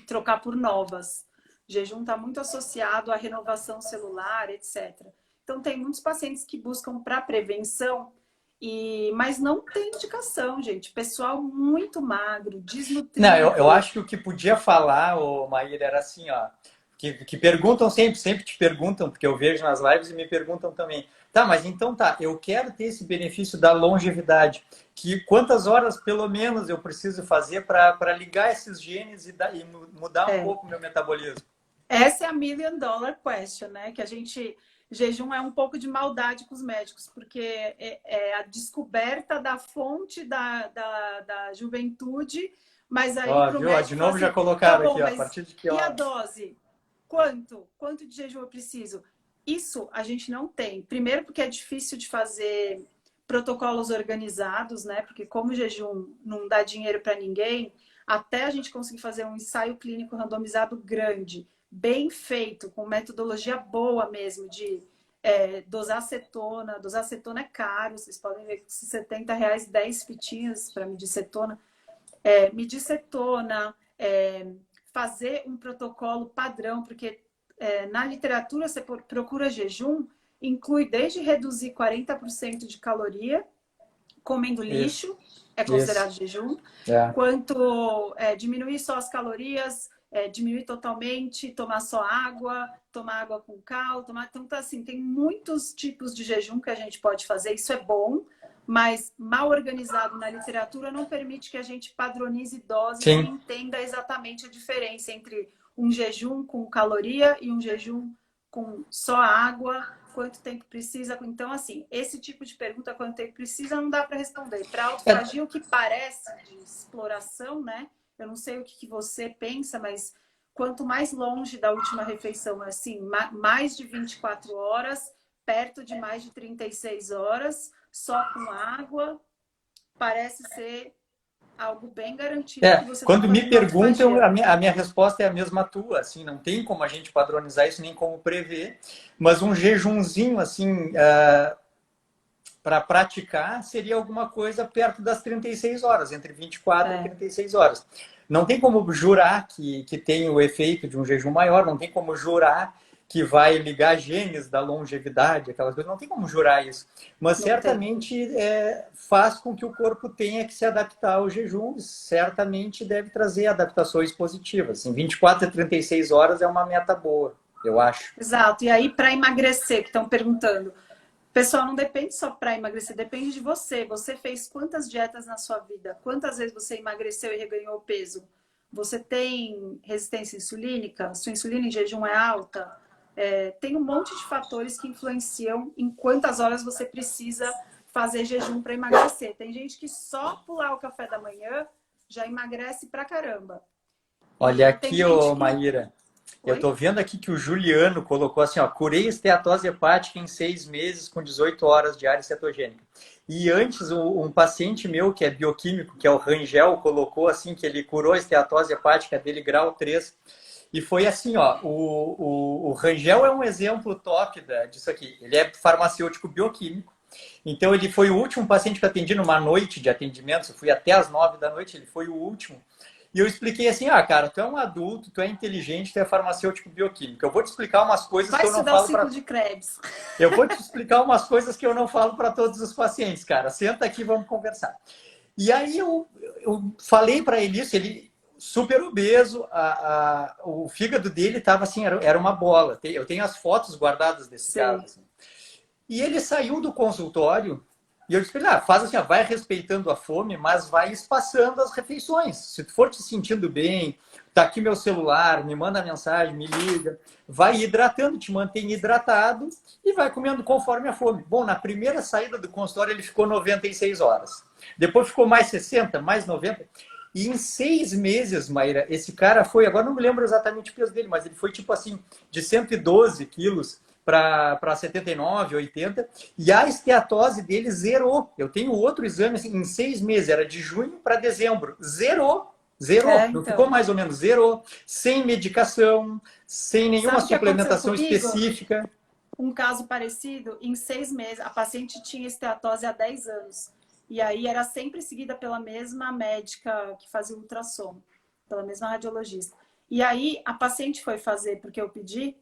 trocar por novas. O jejum está muito associado à renovação celular, etc. Então, tem muitos pacientes que buscam para prevenção, mas não tem indicação, gente. Pessoal muito magro, Não, eu desnutrido. acho que o que podia falar, ô Maíra, era assim, ó. Que perguntam sempre, sempre te perguntam, porque eu vejo nas lives e me perguntam também. Tá, mas então tá, eu quero ter esse benefício da longevidade. Quantas horas, pelo menos, eu preciso fazer para ligar esses genes e mudar um É. pouco o meu metabolismo? Essa é a million dollar question, né? Que a gente. Jejum é um pouco de maldade com os médicos, porque é a descoberta da fonte da juventude, mas aí Ó, para o viu? Ó, médico de fala novo já assim: tá colocaram bom, aqui, ó, a mas partir de que e a hora? dose? Quanto de jejum eu preciso? Isso a gente não tem. Primeiro, porque é difícil de fazer protocolos organizados, né? Porque como o jejum não dá dinheiro para ninguém, até a gente conseguir fazer um ensaio clínico randomizado grande, bem feito, com metodologia boa mesmo, de dosar cetona. Dosar cetona é caro, vocês podem ver que R$ 70, 10 fitinhas para medir cetona. Medir cetona, fazer um protocolo padrão, porque na literatura você procura jejum, inclui desde reduzir 40% de caloria, comendo Isso, lixo, é isso. considerado jejum, É. quanto diminuir só as calorias, diminuir totalmente, tomar água com cal, então tá assim, tem muitos tipos de jejum que a gente pode fazer, isso é bom, mas mal organizado na literatura não permite que a gente padronize doses e Sim. entenda exatamente a diferença entre um jejum com caloria e um jejum com só água, quanto tempo precisa. Então, assim, esse tipo de pergunta, quanto tempo precisa, não dá para responder. Para autofagia, o que parece de exploração, né? Eu não sei o que você pensa, mas quanto mais longe da última refeição, assim, mais de 24 horas, perto de mais de 36 horas, só com água, parece ser algo bem garantido que você está Quando me fazendo perguntam, autofagia. a minha resposta é a mesma tua, assim, não tem como a gente padronizar isso, nem como prever, mas um jejunzinho, assim, para praticar, seria alguma coisa perto das 36 horas, entre 24 e 36 horas. Não tem como jurar que tem o efeito de um jejum maior, não tem como jurar que vai ligar genes da longevidade, aquelas coisas, não tem como jurar isso. Mas Não tem. certamente faz com que o corpo tenha que se adaptar ao jejum, certamente deve trazer adaptações positivas. Em 24 a 36 horas é uma meta boa, eu acho. Exato. E aí, para emagrecer, que estão perguntando, pessoal, não depende só para emagrecer, depende de você. Você fez quantas dietas na sua vida? Quantas vezes você emagreceu e reganhou peso? Você tem resistência insulínica? Sua insulina em jejum é alta? Tem um monte de fatores que influenciam em quantas horas você precisa fazer jejum para emagrecer. Tem gente que só pular o café da manhã já emagrece pra caramba. Olha E tem aqui, gente ô que... Maíra. Eu Oi? tô vendo aqui que o Juliano colocou assim, ó, curei esteatose hepática em 6 meses com 18 horas diárias cetogênica. E antes, um paciente meu, que é bioquímico, que é o Rangel, colocou assim, que ele curou a esteatose hepática dele, grau 3. E foi assim, ó, o Rangel é um exemplo top disso aqui. Ele é farmacêutico bioquímico. Então, ele foi o último paciente que eu atendi numa noite de atendimento. Eu fui até às 9 da noite, ele foi o último. E eu expliquei assim, cara, tu é um adulto, tu é inteligente, tu é farmacêutico bioquímico. Eu vou te explicar umas coisas Vai que eu não estudar o falo ciclo para... de Krebs. Eu vou te explicar umas coisas que eu não falo para todos os pacientes, cara. Senta aqui, vamos conversar. E aí eu falei para ele isso, ele super obeso, o fígado dele estava assim, era uma bola. Eu tenho as fotos guardadas desse caso. Sei. Assim. E ele saiu do consultório e eu disse para ele, faz assim, vai respeitando a fome, mas vai espaçando as refeições. Se tu for te sentindo bem, tá aqui meu celular, me manda mensagem, me liga, vai hidratando, te mantém hidratado e vai comendo conforme a fome. Bom, na primeira saída do consultório ele ficou 96 horas. Depois ficou mais 60, mais 90. E em 6 meses, Maíra, esse cara foi, agora não me lembro exatamente o peso dele, mas ele foi tipo assim, de 112 quilos para 79, 80, e a esteatose dele zerou. Eu tenho outro exame assim, em 6 meses, era de junho para dezembro. Zerou. Zerou. Não ficou Então. mais ou menos, zerou. Sem medicação, sem nenhuma Sabe o que aconteceu suplementação comigo? específica. Um caso parecido, em 6 meses, a paciente tinha esteatose há 10 anos. E aí era sempre seguida pela mesma médica que fazia ultrassom, pela mesma radiologista. E aí a paciente foi fazer, porque eu pedi,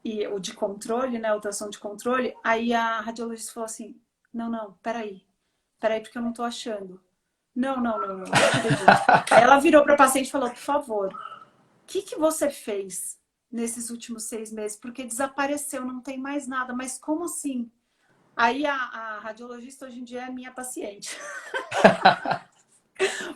e o de controle, né, ultrassom de controle, aí a radiologista falou assim, não, peraí, porque eu não tô achando. Não acredito. Aí ela virou para a paciente e falou, por favor, que você fez nesses últimos 6 meses? Porque desapareceu, não tem mais nada. Mas como assim? Aí a radiologista hoje em dia é minha paciente.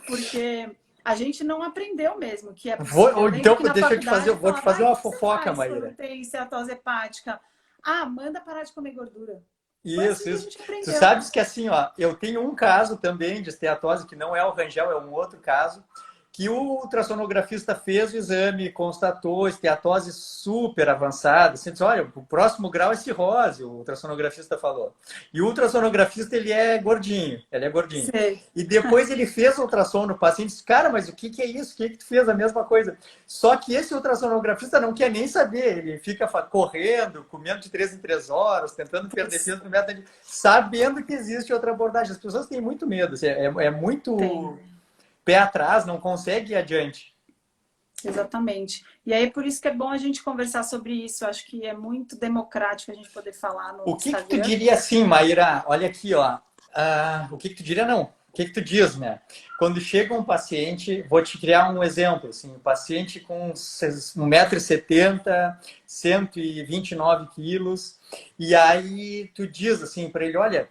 Porque a gente não aprendeu mesmo que é possível. Eu lembro Então, que na deixa eu te fazer, faculdade eu vou te falava, fazer o uma que você fofoca, faz quando Maíra. tem esteatose hepática? Ah, manda parar de comer gordura. Foi assim Isso, que a isso. gente Tu aprendeu. sabes que assim, ó, eu tenho um caso também de esteatose, que não é o Rangel, é um outro caso, que o ultrassonografista fez o exame, constatou esteatose super avançada. Assim, disse, olha, o próximo grau é cirrose, o ultrassonografista falou. E o ultrassonografista, ele é gordinho, ele é gordinho. Sei. E depois ele fez ultrassom no paciente e disse, cara, mas o que é isso? O que tu fez? A mesma coisa. Só que esse ultrassonografista não quer nem saber, ele fica correndo, comendo de 3 em 3 horas, tentando perder Putz, peso no método, sabendo que existe outra abordagem. As pessoas têm muito medo, assim, é tem. muito pé atrás, não consegue ir adiante. Exatamente. E aí, por isso que é bom a gente conversar sobre isso. Eu acho que é muito democrático a gente poder falar no O que tu Instagram. diria assim, Maíra? Olha aqui, ó. O que tu diria não? O que tu diz, né? Quando chega um paciente, vou te criar um exemplo, assim, um paciente com 1,70 m, 129 quilos, e aí tu diz assim para ele, olha,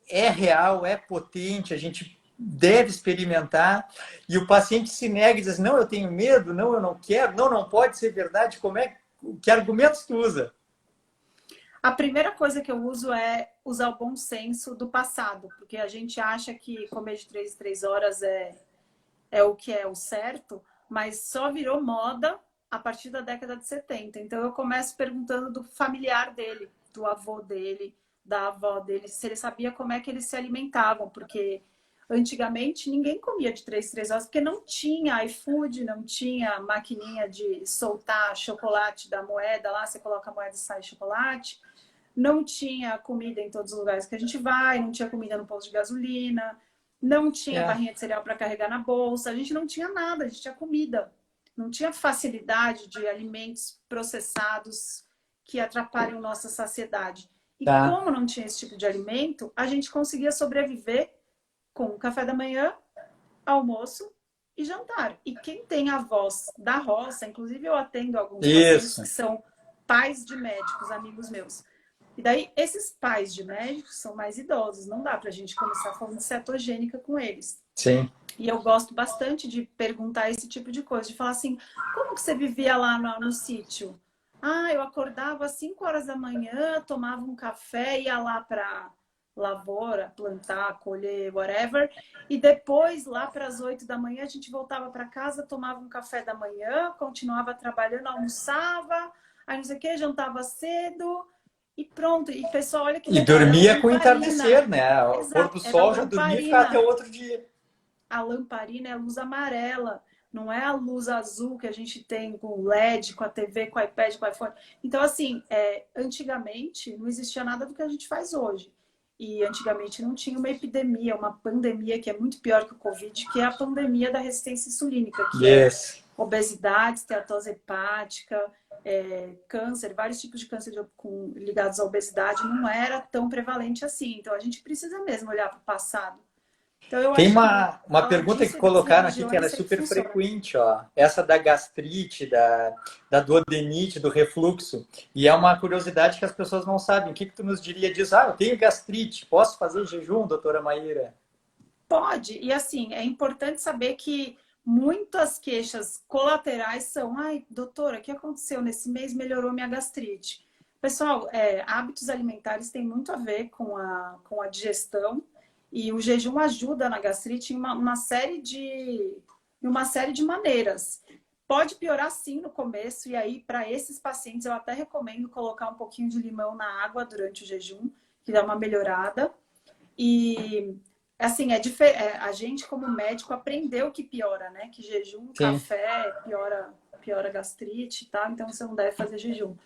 é real, é potente, a gente deve experimentar, e o paciente se nega e diz assim, não, eu tenho medo, não, eu não quero, não pode ser verdade, que argumentos tu usa? A primeira coisa que eu uso é usar o bom senso do passado, porque a gente acha que comer de 3 em 3 horas é o que é o certo, mas só virou moda a partir da década de 70. Então eu começo perguntando do familiar dele. do avô dele, da avó dele, se ele sabia como é que eles se alimentavam, porque antigamente ninguém comia de 3 horas, porque não tinha iFood, não tinha maquininha de soltar chocolate da moeda lá, você coloca a moeda e sai chocolate. Não tinha comida em todos os lugares que a gente vai, não tinha comida no posto de gasolina, não tinha É. barrinha de cereal para carregar na bolsa, a gente não tinha nada, a gente tinha comida. Não tinha facilidade de alimentos processados que atrapalham nossa saciedade. E Tá. como não tinha esse tipo de alimento, a gente conseguia sobreviver com café da manhã, almoço e jantar. E quem tem avós da roça, inclusive eu atendo alguns pacientes Isso. que são pais de médicos, amigos meus. E daí, esses pais de médicos são mais idosos, não dá pra gente começar falando de cetogênica com eles. Sim. E eu gosto bastante de perguntar esse tipo de coisa, de falar assim, como que você vivia lá no sítio? Ah, eu acordava às 5 horas da manhã, tomava um café, ia lá para lavoura, plantar, colher, whatever. E depois, lá para as 8 da manhã, a gente voltava para casa, tomava um café da manhã, continuava trabalhando, almoçava, aí não sei o que, jantava cedo e pronto. E pessoal, olha que E legal, era dormia com o lamparina. entardecer, né? O pôr Exato, do era sol já dormia e ficava até lamparina. outro dia. A lamparina é a luz amarela, não é a luz azul que a gente tem com o LED, com a TV, com o iPad, com o iPhone. Então, assim, antigamente não existia nada do que a gente faz hoje. E antigamente não tinha uma epidemia, uma pandemia que é muito pior que o Covid, que é a pandemia da resistência insulínica, que é Yes. obesidade, esteatose hepática, câncer, vários tipos de câncer ligados à obesidade, não era tão prevalente assim. Então, a gente precisa mesmo olhar para o passado. Então, eu Tem acho que uma falar pergunta que disso e das colocaram aqui que religiões ela é sempre super funciona. frequente, ó. Essa da gastrite, da duodenite, do refluxo. E é uma curiosidade que as pessoas não sabem. O que tu nos diria disso? Ah, eu tenho gastrite, posso fazer jejum, doutora Maíra? Pode, e assim, é importante saber que muitas queixas colaterais são: ai, doutora, o que aconteceu nesse mês? Melhorou minha gastrite. Pessoal, hábitos alimentares têm muito a ver com a digestão e o jejum ajuda na gastrite em uma série de maneiras. Pode piorar sim no começo, e aí, para esses pacientes, eu até recomendo colocar um pouquinho de limão na água durante o jejum, que dá uma melhorada. E assim, a gente como médico aprendeu que piora, né? Que jejum, Sim. café piora a gastrite e tal, então você não deve fazer jejum.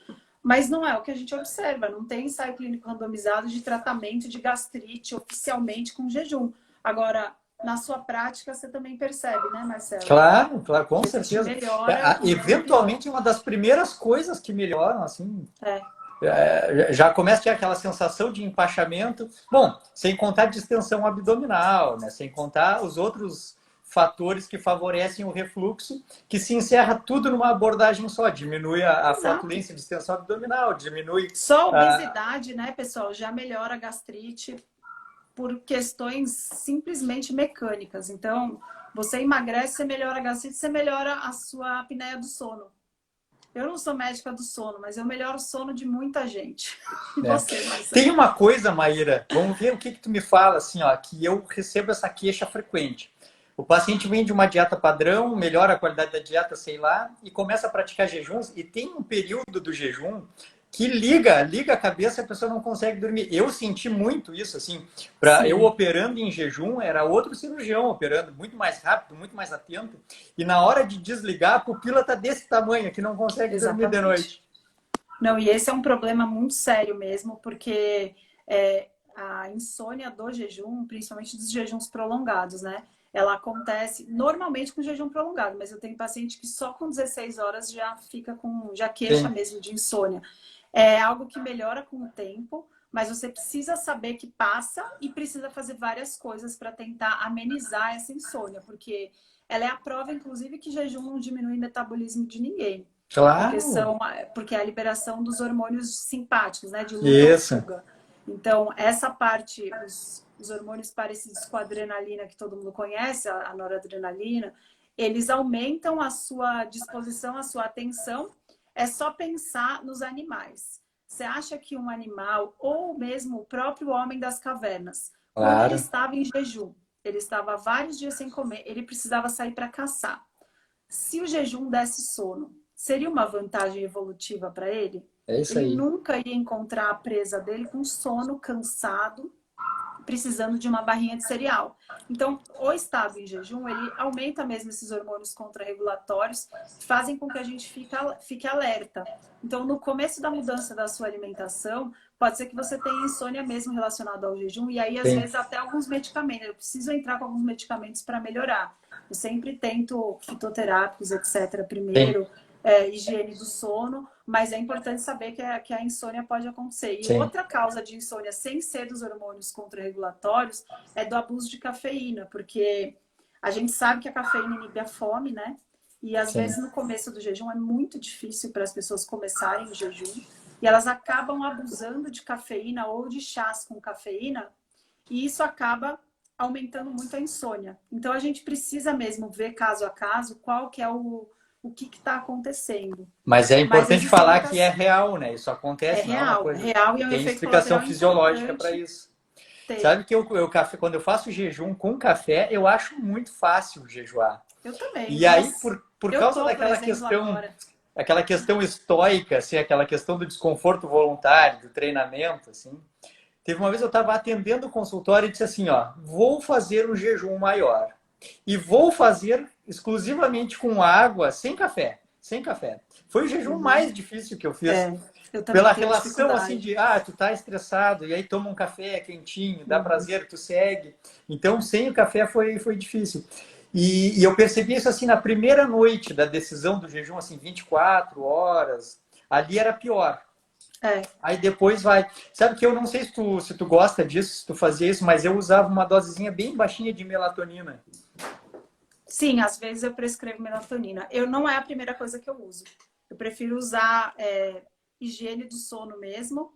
Mas não é o que a gente observa, não tem ensaio clínico randomizado de tratamento de gastrite oficialmente com jejum. Agora, na sua prática, você também percebe, né, Marcelo? Claro, claro, com Que existe certeza. melhora e não piora. Eventualmente, uma das primeiras coisas que melhoram, assim, É, já começa a ter aquela sensação de empachamento. Bom, sem contar a distensão abdominal, né? Sem contar os outros fatores que favorecem o refluxo, que se encerra tudo numa abordagem só. Diminui a exato. flatulência, a distensão abdominal, diminui Só a a... obesidade, né, pessoal, já melhora a gastrite por questões simplesmente mecânicas. Então, você emagrece, você melhora a gastrite, você melhora a sua apneia do sono. Eu não sou médica do sono, mas eu melhoro o sono de muita gente. E né? você, Marcelo? Tem uma coisa, Maíra, vamos ver o que tu me fala, assim, ó, que eu recebo essa queixa frequente. O paciente vem de uma dieta padrão, melhora a qualidade da dieta, sei lá, e começa a praticar jejuns, e tem um período do jejum que liga a cabeça e a pessoa não consegue dormir. Eu senti muito isso, assim, eu Sim, operando em jejum, era outro cirurgião operando, muito mais rápido, muito mais atento, e na hora de desligar, a pupila tá desse tamanho, que não consegue dormir de exatamente. noite. Não, e esse é um problema muito sério mesmo, porque a insônia do jejum, principalmente dos jejuns prolongados, né? Ela acontece normalmente com jejum prolongado, mas eu tenho paciente que só com 16 horas já queixa Sim, mesmo de insônia. É algo que melhora com o tempo, mas você precisa saber que passa e precisa fazer várias coisas para tentar amenizar essa insônia, porque ela é a prova, inclusive, que jejum não diminui o metabolismo de ninguém. claro. Porque é a liberação dos hormônios simpáticos, né? De luta ou Isso. fuga. Então, essa parte, os hormônios parecidos com a adrenalina, que todo mundo conhece, a noradrenalina, eles aumentam a sua disposição, a sua atenção. É só pensar nos animais. Você acha que um animal, ou mesmo o próprio homem das cavernas, quando ele Claro. estava em jejum, ele estava vários dias sem comer, ele precisava sair para caçar. Se o jejum desse sono, seria uma vantagem evolutiva para ele? É isso Ele aí. nunca ia encontrar a presa dele com sono, cansado, precisando de uma barrinha de cereal. Então, o estado em jejum, ele aumenta mesmo esses hormônios contrarregulatórios, que fazem com que a gente fique alerta. Então, no começo da mudança da sua alimentação, pode ser que você tenha insônia mesmo relacionada ao jejum, e aí, às Sim. vezes, até alguns medicamentos. Eu preciso entrar com alguns medicamentos para melhorar. Eu sempre tento fitoterápicos, etc., Sim. primeiro, higiene do sono, mas é importante saber que a insônia pode acontecer. E Sim. outra causa de insônia, sem ser dos hormônios contrarregulatórios, é do abuso de cafeína, porque a gente sabe que a cafeína inibe a fome, né? E às Sim. vezes no começo do jejum é muito difícil para as pessoas começarem o jejum, e elas acabam abusando de cafeína ou de chás com cafeína, e isso acaba aumentando muito a insônia. Então a gente precisa mesmo ver caso a caso qual que é o que está acontecendo. Mas é Mas importante existem falar muitas... que é real, né? Isso É acontece, não é uma real, é coisa. real e E é um tem efeito explicação colateral fisiológica para importante isso. ter. Sabe que quando eu faço jejum com café, eu acho muito fácil jejuar. Eu também, E aí, nossa. por Eu causa tô, por daquela exemplo, questão, agora. aquela questão estoica, assim, aquela questão do desconforto voluntário, do treinamento, assim. Teve uma vez eu estava atendendo o consultório e disse assim, ó, vou fazer um jejum maior. E vou fazer exclusivamente com água, sem café. Sem café. Foi o jejum mais difícil que eu fiz. Eu também Pela tenho relação, assim, dificuldade. de, tu tá estressado, e aí toma um café quentinho, dá Uhum. prazer, tu segue. Então, sem o café foi difícil. E eu percebi isso, assim, na primeira noite da decisão do jejum, assim, 24 horas. Ali era pior. É. Aí depois vai. Sabe que eu não sei se tu gosta disso, se tu fazia isso, mas eu usava uma dosezinha bem baixinha de melatonina. Sim, às vezes eu prescrevo melatonina. Eu não é a primeira coisa que eu uso. Eu prefiro usar higiene do sono mesmo.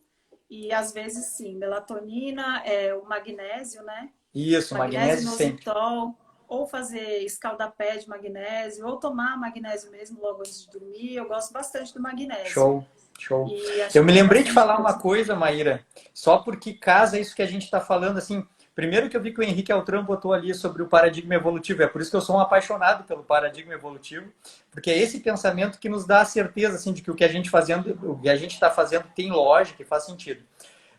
E às vezes sim, melatonina, o magnésio, né? Isso, Magnésio magnésio sempre. inositol, ou fazer escaldapé de magnésio, ou tomar magnésio mesmo logo antes de dormir. Eu gosto bastante do magnésio. Show, show. E acho Eu que me tem lembrei de bastante falar uma coisa. coisa, Maíra, só porque casa isso que a gente está falando, assim. Primeiro que eu vi que o Henrique Altran botou ali sobre o paradigma evolutivo, é por isso que eu sou um apaixonado pelo paradigma evolutivo, porque é esse pensamento que nos dá a certeza assim, de que o que a gente está fazendo tem lógica e faz sentido. Com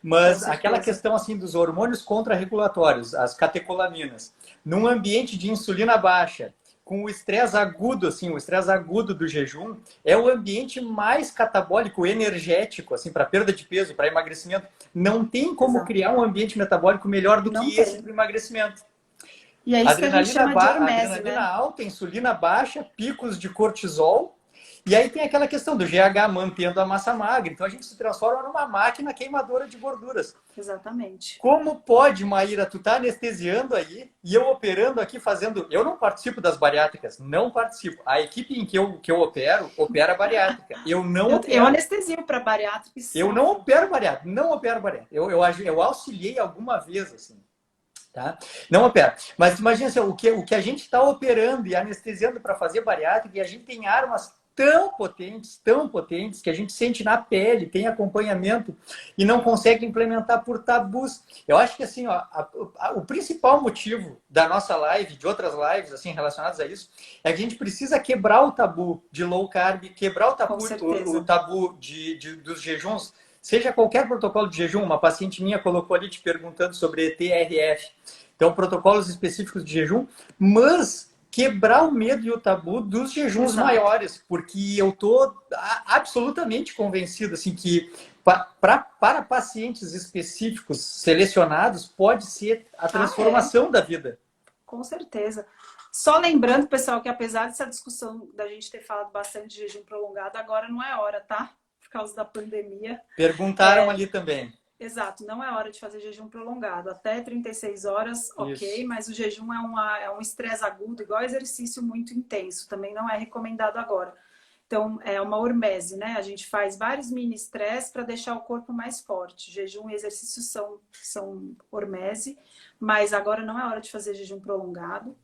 Mas aquela certeza. questão assim dos hormônios contrarregulatórios, as catecolaminas, num ambiente de insulina baixa, com o estresse agudo, assim, o estresse agudo do jejum, é o ambiente mais catabólico, energético, assim, para perda de peso, para emagrecimento. Não tem como Exato. criar um ambiente metabólico melhor do Não que esse tem. para emagrecimento. E é isso que a gente chama de hormese, Adrenalina né? alta, insulina baixa, picos de cortisol. E aí tem aquela questão do GH mantendo a massa magra. Então a gente se transforma numa máquina queimadora de gorduras. Exatamente. Como pode, Maíra, tu tá anestesiando aí e eu operando aqui fazendo... Eu não participo das bariátricas, não participo. A equipe em que eu opero, opera bariátrica. Eu não Eu opero. anestesio para bariátrica e Eu não sofro. opero bariátrica, não opero bariátrica. Eu auxiliei alguma vez, assim. Tá? Não opera. Mas imagina assim, o que a gente está operando e anestesiando para fazer bariátrica, e a gente tem armas tão potentes, que a gente sente na pele, tem acompanhamento e não consegue implementar por tabus. Eu acho que assim, ó, o principal motivo da nossa live, de outras lives assim relacionadas a isso, é que a gente precisa quebrar o tabu de low carb, quebrar o tabu, dos jejuns. Seja qualquer protocolo de jejum, uma paciente minha colocou ali te perguntando sobre TRF. Então, protocolos específicos de jejum, mas quebrar o medo e o tabu dos jejuns Exato. maiores, porque eu estou absolutamente convencido assim, que para pacientes específicos selecionados pode ser a transformação da vida. Com certeza. Só lembrando, pessoal, que apesar dessa discussão da gente ter falado bastante de jejum prolongado, agora não é hora, tá? Por causa da pandemia. Perguntaram ali também. Exato, não é hora de fazer jejum prolongado. Até 36 horas, ok, isso. Mas o jejum é um estresse agudo, igual exercício muito intenso. Também não é recomendado agora. Então, é uma hormese, né? A gente faz vários mini estresses para deixar o corpo mais forte. Jejum e exercício são hormese, mas agora não é hora de fazer jejum prolongado.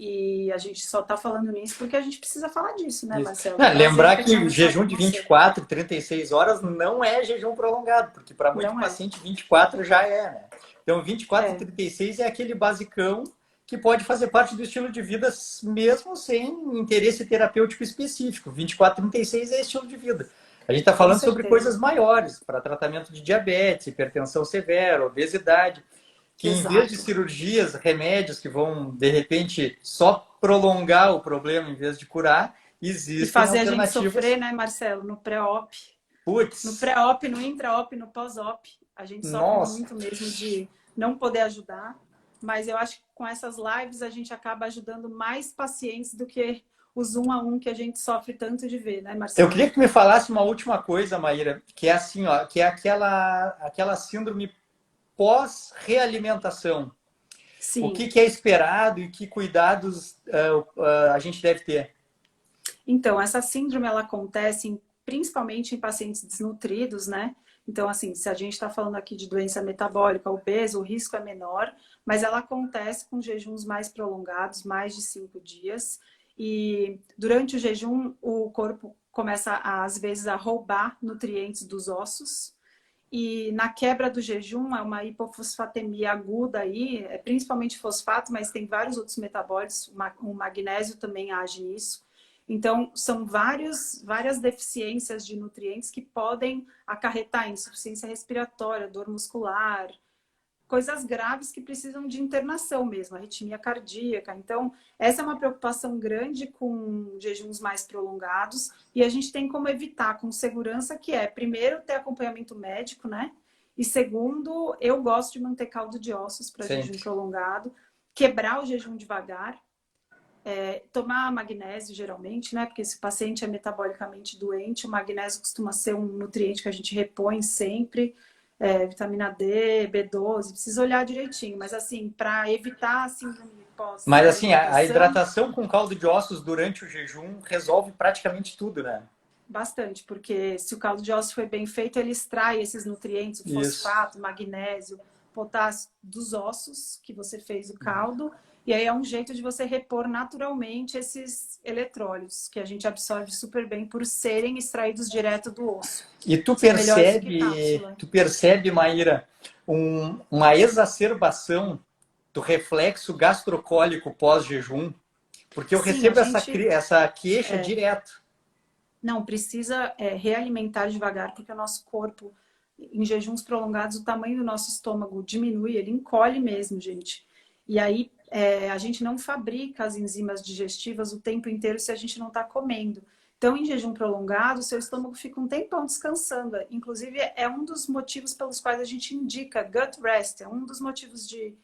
E a gente só está falando nisso porque a gente precisa falar disso, né, Marcelo? Lembrar que o jejum de 24, 36 horas não é jejum prolongado, porque para muito paciente 24 já é, né? Então 24 e 36 é aquele basicão que pode fazer parte do estilo de vida mesmo sem interesse terapêutico específico. 24 e 36 é estilo de vida. A gente está Com falando sobre certeza. coisas maiores, para tratamento de diabetes, hipertensão severa, obesidade, que em vez de Exato. cirurgias, remédios que vão, de repente, só prolongar o problema em vez de curar, E existem fazer a gente sofrer, alternativas. né, Marcelo, no pré-op. No Putz, pré-op, no intra-op, no pós-op. A gente sofre nossa. muito mesmo de não poder ajudar. Mas eu acho que com essas lives a gente acaba ajudando mais pacientes do que os 1 a 1 que a gente sofre tanto de ver, né, Eu Marcelo? queria que tu me falasse uma última coisa, Maíra, que é assim, ó, que é aquela síndrome pós-realimentação. O Sim. que é esperado e que cuidados a gente deve ter? Então, essa síndrome ela acontece principalmente em pacientes desnutridos, né? Então, assim, se a gente está falando aqui de doença metabólica, obeso, o risco é menor, mas ela acontece com jejuns mais prolongados, mais de 5 dias. E durante o jejum, o corpo começa, às vezes, a roubar nutrientes dos ossos. E na quebra do jejum, é uma hipofosfatemia aguda aí, é principalmente fosfato, mas tem vários outros metabólitos, o magnésio também age nisso. Então, são várias deficiências de nutrientes que podem acarretar insuficiência respiratória, dor muscular, coisas graves que precisam de internação mesmo, arritmia cardíaca. Então, essa é uma preocupação grande com jejuns mais prolongados e a gente tem como evitar com segurança, que é, primeiro, ter acompanhamento médico, né? E segundo, eu gosto de manter caldo de ossos para jejum prolongado, quebrar o jejum devagar, tomar magnésio geralmente, né? Porque se o paciente é metabolicamente doente, o magnésio costuma ser um nutriente que a gente repõe sempre, vitamina D, B12, precisa olhar direitinho, mas assim, para evitar a síndrome Mas assim, a pós-alimentação, hidratação com caldo de ossos durante o jejum resolve praticamente tudo, né? bastante, porque se o caldo de ossos foi bem feito, ele extrai esses nutrientes, o Isso. fosfato, o magnésio, potássio dos ossos que você fez o caldo, e aí é um jeito de você repor naturalmente esses eletrólitos, que a gente absorve super bem por serem extraídos direto do osso. E São melhores do que cápsula. tu percebe, Maíra, uma exacerbação do reflexo gastrocólico pós-jejum? Porque eu Sim, a recebo gente essa queixa direto. não precisa realimentar devagar, porque o nosso corpo, em jejuns prolongados, o tamanho do nosso estômago diminui, ele encolhe mesmo, gente. E aí a gente não fabrica as enzimas digestivas o tempo inteiro se a gente não está comendo. Então, em jejum prolongado, o seu estômago fica um tempão descansando. Inclusive, é um dos motivos pelos quais a gente indica gut rest, é um dos motivos de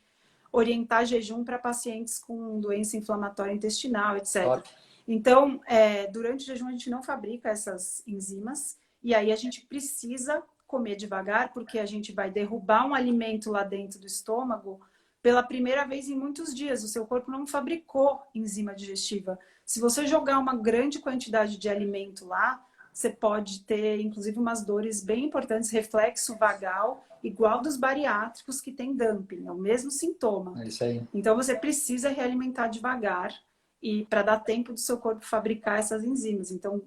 orientar jejum para pacientes com doença inflamatória intestinal, etc. Top. Então, durante o jejum a gente não fabrica essas enzimas e aí a gente precisa comer devagar porque a gente vai derrubar um alimento lá dentro do estômago pela primeira vez em muitos dias. O seu corpo não fabricou enzima digestiva. Se você jogar uma grande quantidade de alimento lá, você pode ter, inclusive, umas dores bem importantes, reflexo vagal, igual dos bariátricos que tem dumping, é o mesmo sintoma. É isso aí. Então, você precisa realimentar devagar e para dar tempo do seu corpo fabricar essas enzimas. Então,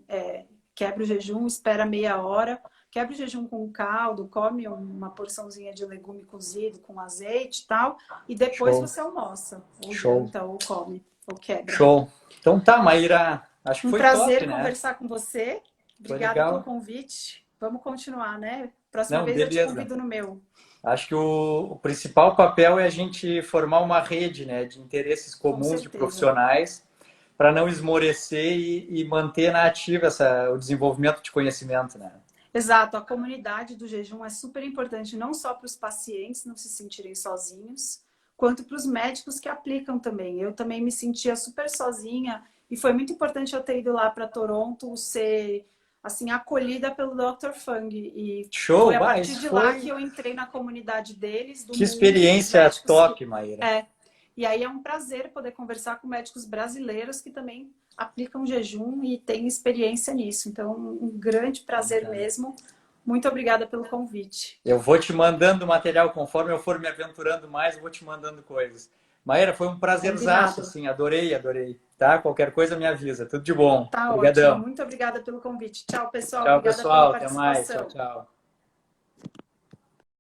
quebra o jejum, espera meia hora, quebra o jejum com caldo, come uma porçãozinha de legume cozido com azeite e tal, e depois Show. você almoça, ou Show. janta, ou come, ou quebra. Show. Então tá, Maíra, acho que Um foi prazer top, né? conversar com você. Foi Obrigada pelo legal. convite. Vamos continuar, né? Próxima Não, vez eu te beleza. convido no meu. Acho que o principal papel é a gente formar uma rede, né, de interesses Com comuns de certeza. profissionais para não esmorecer e manter na ativa o desenvolvimento de conhecimento, né? Exato, a comunidade do jejum é super importante, não só para os pacientes não se sentirem sozinhos, quanto para os médicos que aplicam também. Eu também me sentia super sozinha e foi muito importante eu ter ido lá para Toronto, ser assim acolhida pelo Dr. Fung. E Show, foi a vai, partir de lá que eu entrei na comunidade deles, do que mundo, experiência top, Maíra. E aí é um prazer poder conversar com médicos brasileiros que também aplicam jejum e têm experiência nisso. Então, um grande prazer mesmo. Muito obrigada pelo convite. Eu vou te mandando material conforme eu for me aventurando mais, eu vou te mandando coisas. Maíra, foi um prazerzaço, assim, adorei. Tá? Qualquer coisa me avisa. Tudo de bom. Tá Obrigadão. ótimo. Muito obrigada pelo convite. Tchau, pessoal. Tchau, Obrigada pessoal. pela Até mais. participação. Tchau, tchau.